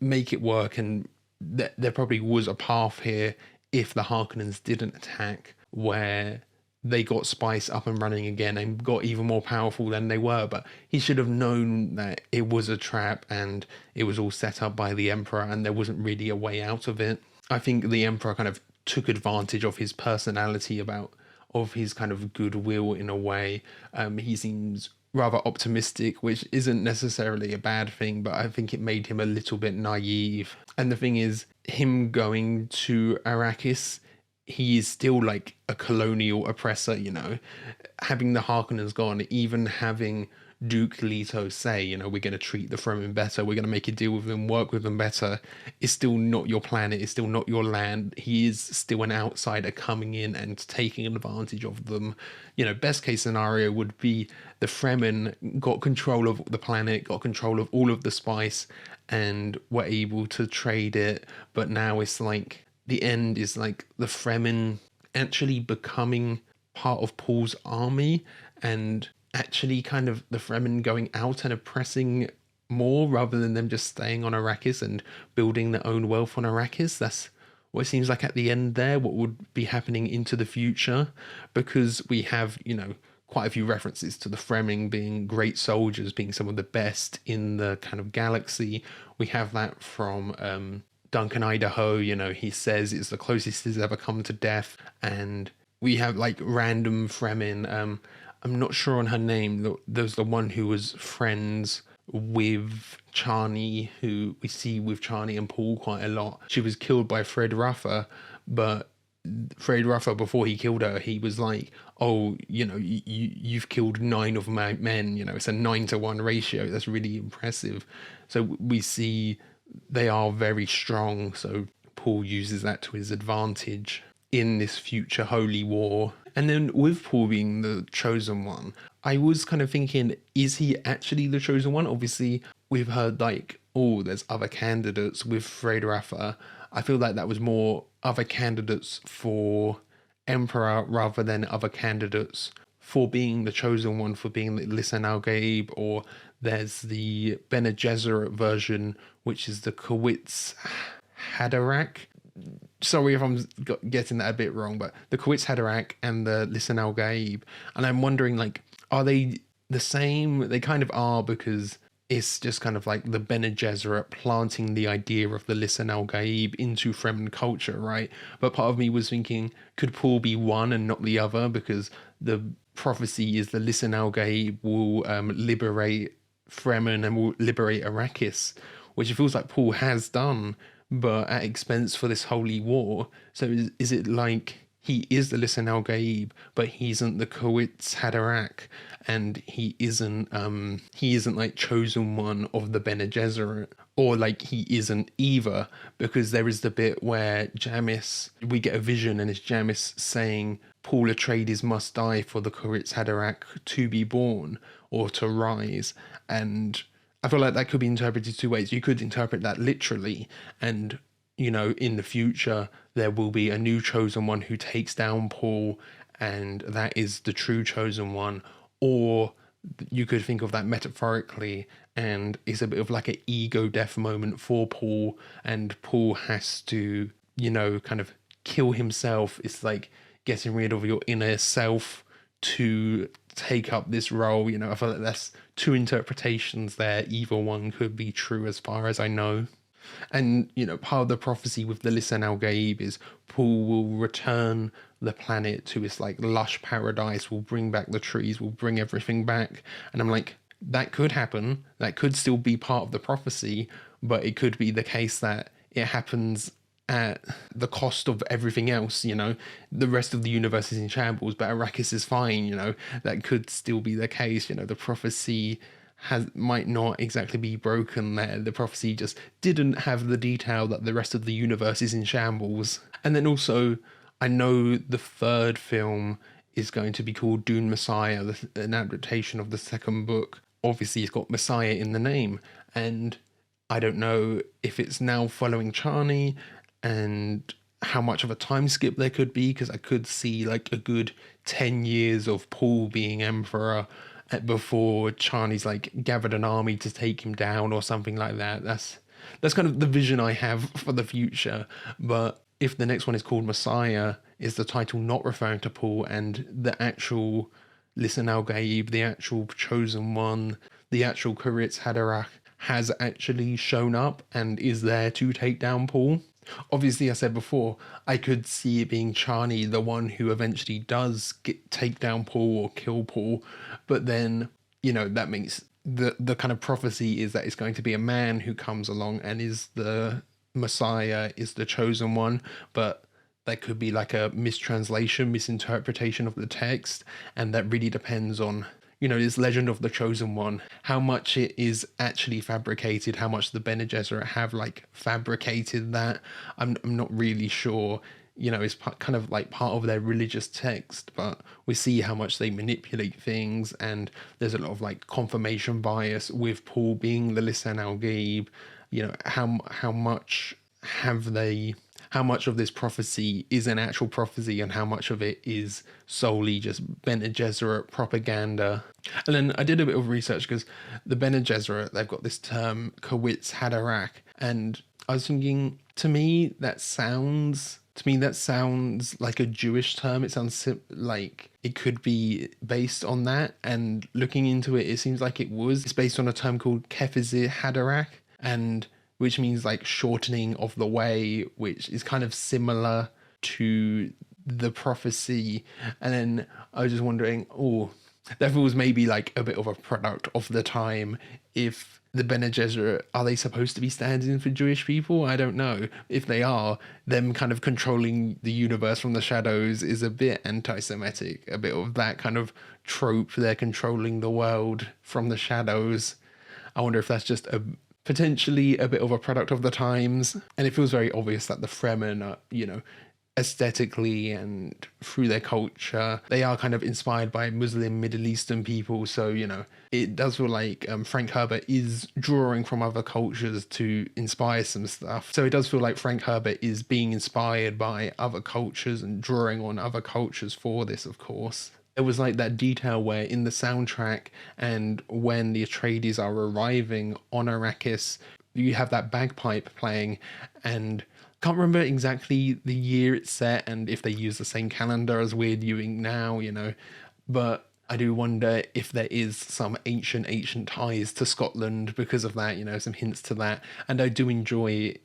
make it work. And there probably was a path here if the Harkonnens didn't attack, where they got Spice up and running again and got even more powerful than they were. But he should have known that it was a trap and it was all set up by the Emperor and there wasn't really a way out of it. I think the Emperor kind of took advantage of his personality about of his kind of goodwill in a way. He seems rather optimistic, which isn't necessarily a bad thing, but I think it made him a little bit naive. And the thing is, him going to Arrakis, he is still like a colonial oppressor, you know, having the Harkonnens gone, even having Duke Leto say, you know, we're going to treat the Fremen better, we're going to make a deal with them, work with them better, is still not your planet, it's still not your land. He is still an outsider coming in and taking advantage of them. You know, best case scenario would be the Fremen got control of the planet, got control of all of the spice, and were able to trade it. But now it's like, the end is like the Fremen actually becoming part of Paul's army, and actually kind of the Fremen going out and oppressing more rather than them just staying on Arrakis and building their own wealth on Arrakis. That's what it seems like at the end there, what would be happening into the future, because we have, you know, quite a few references to the Fremen being great soldiers, being some of the best in the kind of galaxy. We have that from Duncan Idaho, you know, he says it's the closest he's ever come to death. And we have like random Fremen, I'm not sure on her name. There's the one who was friends with Chani, who we see with Chani and Paul quite a lot. She was killed by Fred Ruffer, but Fred Ruffer, before he killed her, he was like, oh, you know, you've killed 9 of my men, you know, it's a 9-to-1 ratio. That's really impressive. So we see they are very strong. So Paul uses that to his advantage in this future holy war. And then with Paul being the chosen one, I was kind of thinking, is he actually the chosen one? Obviously, we've heard like, oh, there's other candidates with Fred Raffa. I feel like that was more other candidates for Emperor rather than other candidates for being the chosen one, for being the Lisan Al Gaib, or there's the Bene Gesserit version, which is the Kowitz Haderach. Sorry if I'm getting that a bit wrong, but the Kowitz Haderach and the Lisan Al Gaib. And I'm wondering, like, are they the same? They kind of are, because it's just kind of like the Bene Gesserit planting the idea of the Lisan Al Gaib into Fremen culture, right? But part of me was thinking, could Paul be one and not the other? Because the prophecy is the Lisan Al Gaib will liberate Fremen and will liberate Arrakis, which it feels like Paul has done, but at expense for this holy war. So is it like he is the Lisan Al Gaib, but he isn't the Kowitz Haderach, and he isn't like chosen one of the Bene Gesserit, or like he isn't either, because there is the bit where Jamis, we get a vision and it's Jamis saying Paul Atreides must die for the Kowitz Haderach to be born or to rise. And I feel like that could be interpreted two ways. You could interpret that literally, and, you know, in the future, there will be a new chosen one who takes down Paul, and that is the true chosen one. Or you could think of that metaphorically, and it's a bit of like an ego death moment for Paul, and Paul has to, you know, kind of kill himself. It's like getting rid of your inner self to take up this role. You know, I feel like that's two interpretations there. Either one could be true as far as I know. And, you know, part of the prophecy with the Lisan Al Gaib is Paul will return the planet to its like lush paradise, will bring back the trees, will bring everything back. And I'm like, that could happen. That could still be part of the prophecy, but it could be the case that it happens at the cost of everything else. You know, the rest of the universe is in shambles, but Arrakis is fine. You know, that could still be the case. You know, the prophecy might not exactly be broken there. The prophecy just didn't have the detail that the rest of the universe is in shambles. And then also, I know the third film is going to be called Dune Messiah, an adaptation of the second book. Obviously, it's got Messiah in the name, and I don't know if it's now following Chani and how much of a time skip there could be, because I could see like a good 10 years of Paul being emperor before Chani's like gathered an army to take him down or something like that. That's kind of the vision I have for the future. But if the next one is called Messiah, is the title not referring to Paul, and the actual Lisan Al Gaib, the actual chosen one, the actual Kowitz Haderach has actually shown up and is there to take down Paul? obviously I said before, I could see it being Chani, the one who eventually does take down Paul or kill Paul, but then, you know, that makes the kind of prophecy is that it's going to be a man who comes along and is the Messiah, is the chosen one, but that could be like a mistranslation, misinterpretation of the text, and that really depends on, you know, this legend of the chosen one, how much it is actually fabricated, how much the Bene Gesserit have like fabricated that. I'm not really sure. You know, it's kind of like part of their religious text, but we see how much they manipulate things, and there's a lot of like confirmation bias with Paul being the Lisan al Gaib. You know, how much of this prophecy is an actual prophecy and how much of it is solely just Bene Gesserit propaganda. And then I did a bit of research because the Bene Gesserit, they've got this term Kawitz Haderach, and I was thinking, to me that sounds like a Jewish term. It sounds like it could be based on that, and looking into it, it seems like it was. It's based on a term called Kefizir Haderach, and which means like shortening of the way, which is kind of similar to the prophecy. And then I was just wondering, that feels maybe like a bit of a product of the time. If the Bene Gesserit, are they supposed to be standing for Jewish people? I don't know. If they are, them kind of controlling the universe from the shadows is a bit anti-Semitic, a bit of that kind of trope. They're controlling the world from the shadows. I wonder if that's just potentially a bit of a product of the times. And it feels very obvious that the Fremen are, you know, aesthetically and through their culture, they are kind of inspired by Muslim Middle Eastern people. So, you know, it does feel like Frank Herbert is drawing from other cultures to inspire some stuff. So it does feel like Frank Herbert is being inspired by other cultures and drawing on other cultures for this, of course. There was like that detail where in the soundtrack and when the Atreides are arriving on Arrakis, you have that bagpipe playing, and can't remember exactly the year it's set and if they use the same calendar as we're doing now, you know, but I do wonder if there is some ancient ties to Scotland because of that, you know, some hints to that. And I do enjoy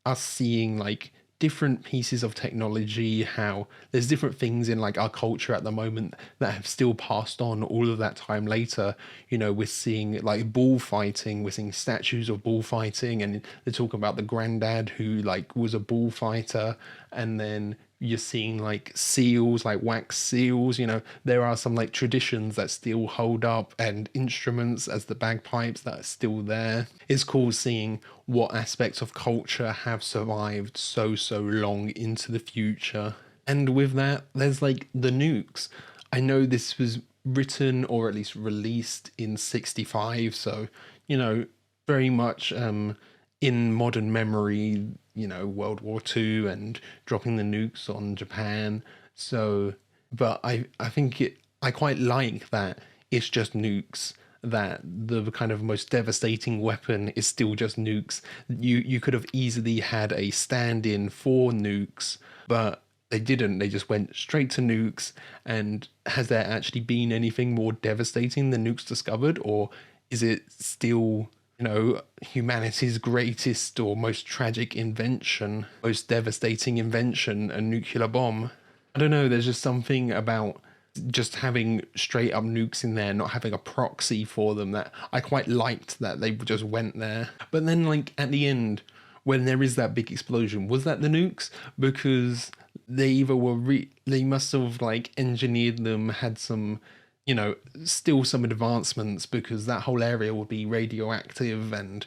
us seeing like different pieces of technology, how there's different things in like our culture at the moment that have still passed on all of that time later. You know, we're seeing like bullfighting, we're seeing statues of bullfighting, and they're talking about the granddad who like was a bullfighter, and then you're seeing like seals, like wax seals. You know, there are some like traditions that still hold up, and instruments as the bagpipes that are still there. It's cool seeing what aspects of culture have survived so long into the future. And with that, there's like the nukes. I know this was written or at least released in 65, so, you know, very much in modern memory, you know, World War II and dropping the nukes on Japan. So, but I think I quite like that it's just nukes, that the kind of most devastating weapon is still just nukes. You could have easily had a stand-in for nukes, but they didn't. They just went straight to nukes. And has there actually been anything more devastating than nukes discovered, or is it still, you know, humanity's greatest or most tragic invention, most devastating invention, a nuclear bomb? I don't know, there's just something about just having straight up nukes in there, not having a proxy for them, that I quite liked that they just went there. But then like at the end, when there is that big explosion, was that the nukes? Because they either were they must have like engineered them, had some, you know, still some advancements, because that whole area would be radioactive. And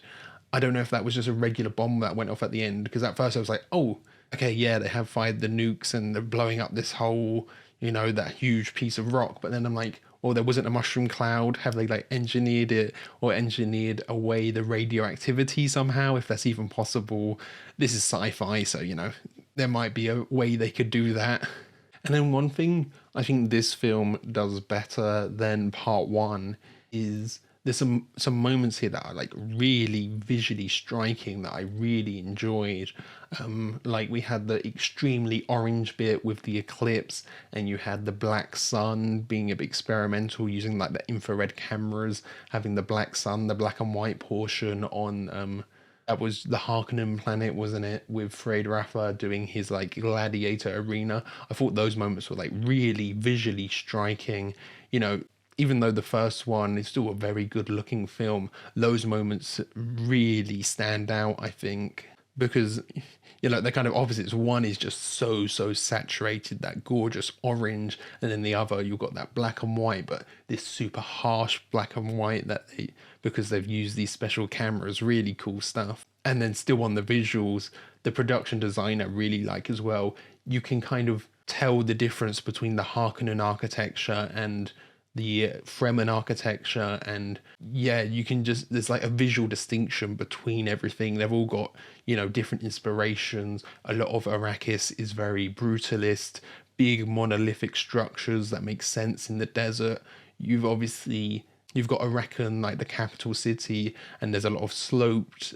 I don't know if that was just a regular bomb that went off at the end, because at first I was like, oh, okay, yeah, they have fired the nukes and they're blowing up this whole, you know, that huge piece of rock. But then I'm like, well, there wasn't a mushroom cloud. Have they like engineered it or engineered away the radioactivity somehow, if that's even possible? This is sci-fi, so, you know, there might be a way they could do that. And then one thing I think this film does better than part one is there's some moments here that are like really visually striking that I really enjoyed. Like we had the extremely orange bit with the eclipse, and you had the black sun being a bit experimental, using like the infrared cameras, having the black sun, the black and white portion on That was the Harkonnen planet, wasn't it? With Fred Rafa doing his like gladiator arena. I thought those moments were like really visually striking. You know, even though the first one is still a very good looking film, those moments really stand out, I think, because, you know, they're kind of opposites. One is just so saturated, that gorgeous orange, and then the other, you've got that black and white, but this super harsh black and white that they, because they've used these special cameras, really cool stuff. And then still on the visuals, the production design I really like as well. You can kind of tell the difference between the Harkonnen architecture and the Fremen architecture, and yeah, you can just, there's like a visual distinction between everything. They've all got, you know, different inspirations. A lot of Arrakis is very brutalist, big monolithic structures that make sense in the desert. You've got Arrakis, like the capital city, and there's a lot of sloped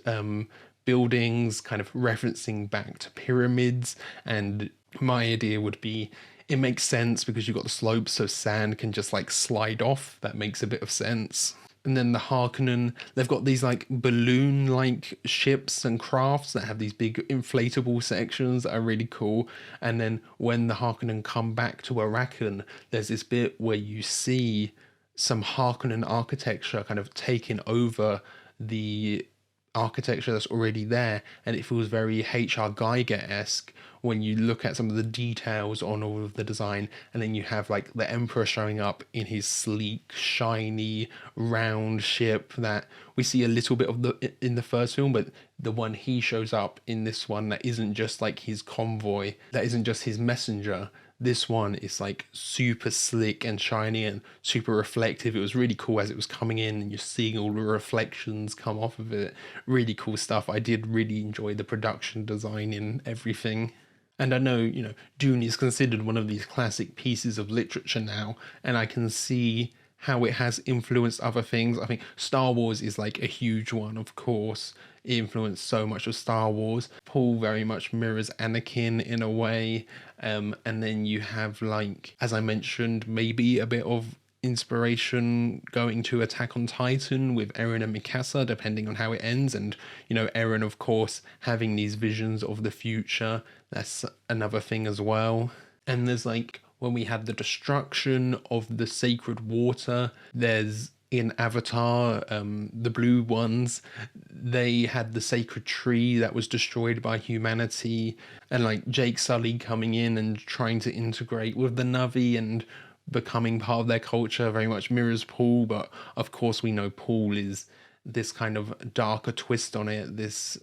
buildings, kind of referencing back to pyramids. And my idea would be, it makes sense because you've got the slopes, so sand can just like slide off. That makes a bit of sense. And then the Harkonnen, they've got these like balloon-like ships and crafts that have these big inflatable sections that are really cool. And then when the Harkonnen come back to Arrakis, there's this bit where you see some Harkonnen architecture kind of taking over the architecture that's already there, and it feels very H.R. Geiger-esque when you look at some of the details on all of the design. And then you have like the Emperor showing up in his sleek, shiny, round ship that we see a little bit of in the first film, but the one he shows up in this one, that isn't just like his convoy, that isn't just his messenger. This one is like super slick and shiny and super reflective. It was really cool as it was coming in, and you're seeing all the reflections come off of it. Really cool stuff. I did really enjoy the production design in everything. And I know, you know, Dune is considered one of these classic pieces of literature now, and I can see how it has influenced other things. I think Star Wars is like a huge one, of course. It influenced so much of Star Wars. Paul very much mirrors Anakin in a way. And then you have, like, as I mentioned, maybe a bit of inspiration going to Attack on Titan with Eren and Mikasa, depending on how it ends. And, you know, Eren, of course, having these visions of the future. That's another thing as well. And there's, like, when we had the destruction of the sacred water, there's in Avatar, the blue ones, they had the sacred tree that was destroyed by humanity, and like Jake Sully coming in and trying to integrate with the Na'vi and becoming part of their culture very much mirrors Paul. But of course we know Paul is this kind of darker twist on it, this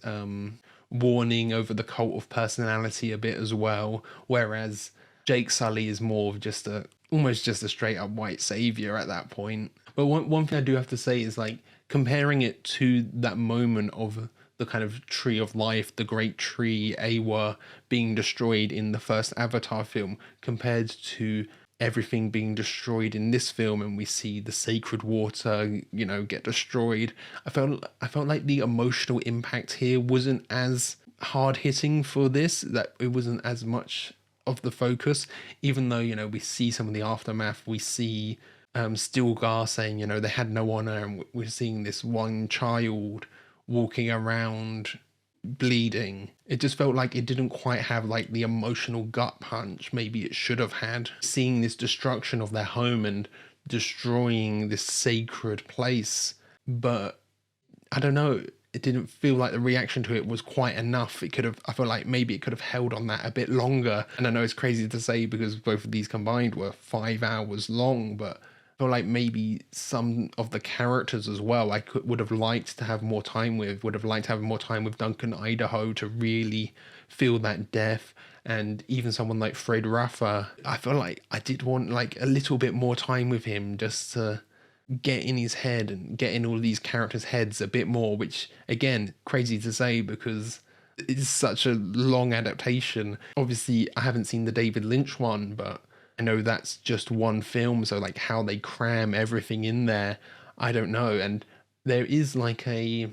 warning over the cult of personality a bit as well, whereas Jake Sully is more of just almost just a straight up white savior at that point. But one thing I do have to say is, like, comparing it to that moment of the kind of tree of life, the great tree, Awa, being destroyed in the first Avatar film, compared to everything being destroyed in this film, and we see the sacred water, you know, get destroyed. I felt like the emotional impact here wasn't as hard hitting for this, that it wasn't as much of the focus, even though, you know, we see some of the aftermath. We see Stilgar saying, you know, they had no honor, and we're seeing this one child walking around bleeding. It just felt like it didn't quite have like the emotional gut punch maybe it should have had. Seeing this destruction of their home and destroying this sacred place, but I don't know, it didn't feel like the reaction to it was quite enough. I feel like maybe it could have held on that a bit longer. And I know it's crazy to say because both of these combined were 5 hours long, but I feel like maybe some of the characters as well would have liked to have more time with, Duncan Idaho to really feel that death. And even someone like Fred Rafa, I feel like I did want like a little bit more time with him just to get in his head and get in all these characters' heads a bit more, which again, crazy to say because it's such a long adaptation. Obviously, I haven't seen the David Lynch one, but I know that's just one film, so like how they cram everything in there, I don't know. And there is like a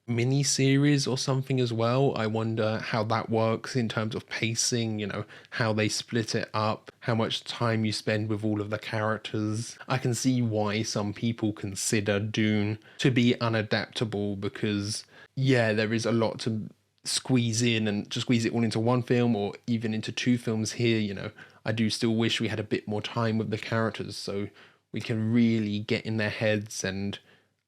mini series or something as well. I wonder how that works in terms of pacing, you know, how they split it up, how much time you spend with all of the characters. I can see why some people consider Dune to be unadaptable because, yeah, there is a lot to squeeze in, and to squeeze it all into one film or even into two films here, you know, I do still wish we had a bit more time with the characters so we can really get in their heads and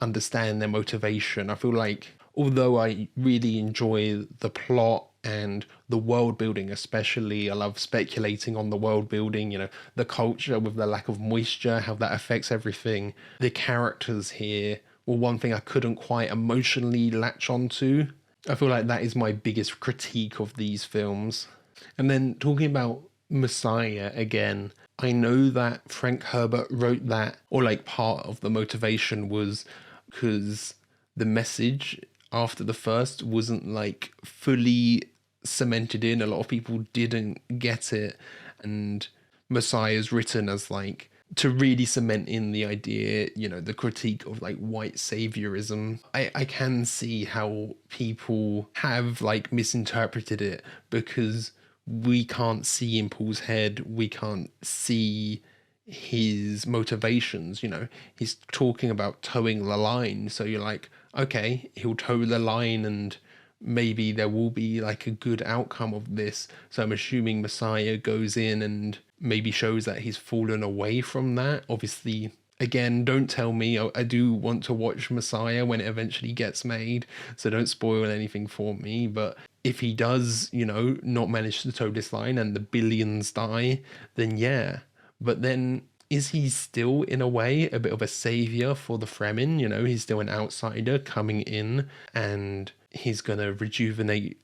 understand their motivation. I feel like although I really enjoy the plot and the world building, especially, I love speculating on the world building, you know, the culture with the lack of moisture, how that affects everything. The characters here were one thing I couldn't quite emotionally latch onto. I feel like that is my biggest critique of these films. And then talking about Messiah again, I know that Frank Herbert wrote that, or like part of the motivation was because the message after the first wasn't like fully cemented in. A lot of people didn't get it, and Messiah's written as like to really cement in the idea, you know, the critique of like white saviorism. I can see how people have like misinterpreted it because we can't see in Paul's head, we can't see his motivations, you know. He's talking about towing the line, so you're like, okay, he'll tow the line and maybe there will be like a good outcome of this. So I'm assuming Messiah goes in and maybe shows that he's fallen away from that. Obviously, again, don't tell me. I do want to watch Messiah when it eventually gets made, so don't spoil anything for me. But if he does, you know, not manage to tow this line and the billions die, then yeah. But then is he still, in a way, a bit of a savior for the Fremen? You know, he's still an outsider coming in and he's going to rejuvenate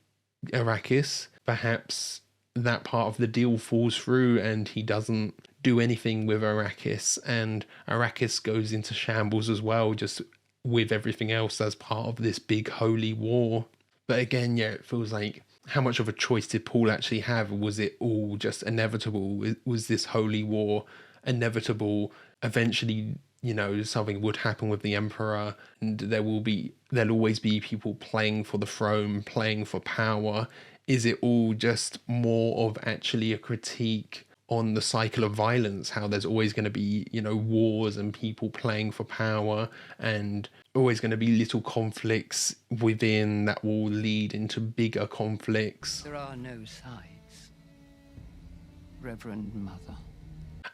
Arrakis. Perhaps that part of the deal falls through and he doesn't do anything with Arrakis, and Arrakis goes into shambles as well, just with everything else as part of this big holy war. But again, yeah, it feels like, how much of a choice did Paul actually have? Was it all just inevitable? Was this holy war inevitable? Eventually, you know, something would happen with the Emperor, and there'll always be people playing for the throne, playing for power. Is it all just more of actually a critique on the cycle of violence, how there's always going to be, you know, wars and people playing for power, and always going to be little conflicts within that will lead into bigger conflicts? There are no sides, Reverend Mother.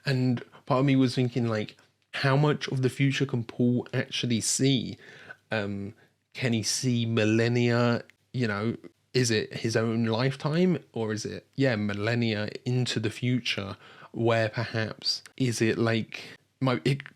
And part of me was thinking, like, how much of the future can Paul actually see? Can he see millennia, you know? Is it his own lifetime, or is it, yeah, millennia into the future, where perhaps, is it like,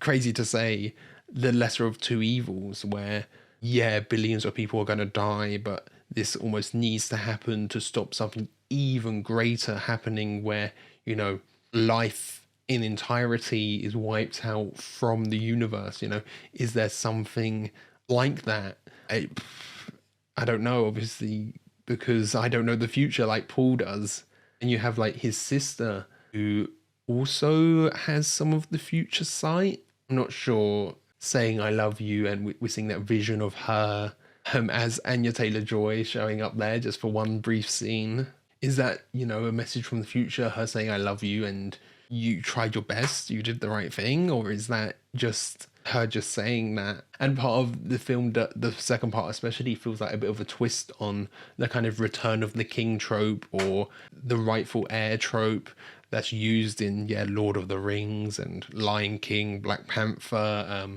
crazy to say, the lesser of two evils, where, yeah, billions of people are going to die, but this almost needs to happen to stop something even greater happening, where, you know, life in entirety is wiped out from the universe, you know? Is there something like that? I don't know, obviously, because I don't know the future like Paul does. And you have like his sister who also has some of the future sight. I'm not sure, saying I love you, and we're seeing that vision of her as Anya Taylor-Joy showing up there just for one brief scene. Is that, you know, a message from the future, her saying I love you and you tried your best, you did the right thing? Or is that just her just saying that? And part of the film, the second part especially, feels like a bit of a twist on the kind of return of the king trope, or the rightful heir trope that's used in, yeah, Lord of the Rings and Lion King, Black Panther,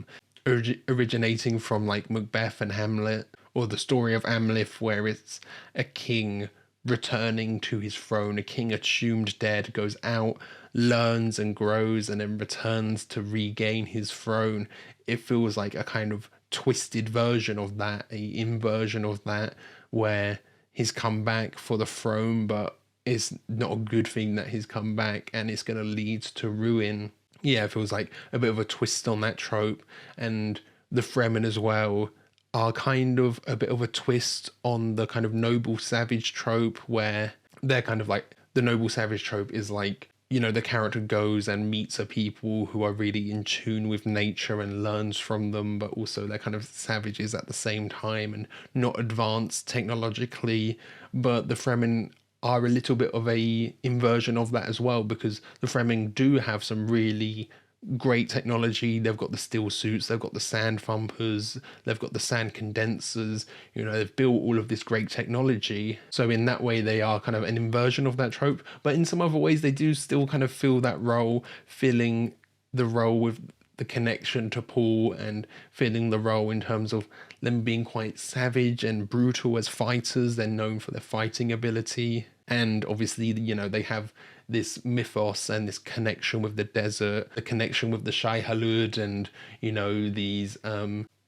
originating from like Macbeth and Hamlet, or the story of Amleth, where it's a king returning to his throne, a king assumed dead, goes out, learns and grows, and then returns to regain his throne. It feels like a kind of twisted version of that, a inversion of that, where he's come back for the throne, but it's not a good thing that he's come back, and it's going to lead to ruin. Yeah, it feels like a bit of a twist on that trope. And the Fremen as well are kind of a bit of a twist on the kind of noble savage trope, where they're kind of like, the noble savage trope is like you know, the character goes and meets a people who are really in tune with nature and learns from them, but also they're kind of savages at the same time and not advanced technologically. But the Fremen are a little bit of a inversion of that as well, because the Fremen do have some really great technology. They've got the steel suits, they've got the sand thumpers, they've got the sand condensers, you know, they've built all of this great technology. So in that way they are kind of an inversion of that trope, but in some other ways they do still kind of fill that role, filling the role with the connection to Paul and filling the role in terms of them being quite savage and brutal as fighters. They're known for their fighting ability, and obviously, you know, they have this mythos and this connection with the desert, the connection with the Shai Halud, and, you know, these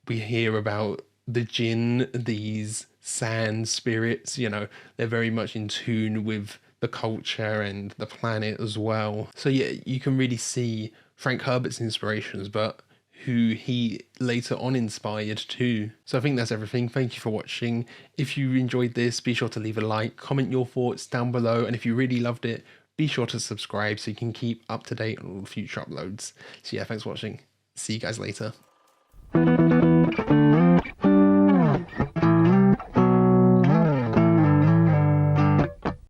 we hear about the Jinn, these sand spirits, you know, they're very much in tune with the culture and the planet as well. So yeah, you can really see Frank Herbert's inspirations, but who he later on inspired too. So I think that's everything. Thank you for watching. If you enjoyed this, be sure to leave a like, comment your thoughts down below, and if you really loved it, be sure to subscribe so you can keep up to date on all future uploads. So yeah, thanks for watching. See you guys later.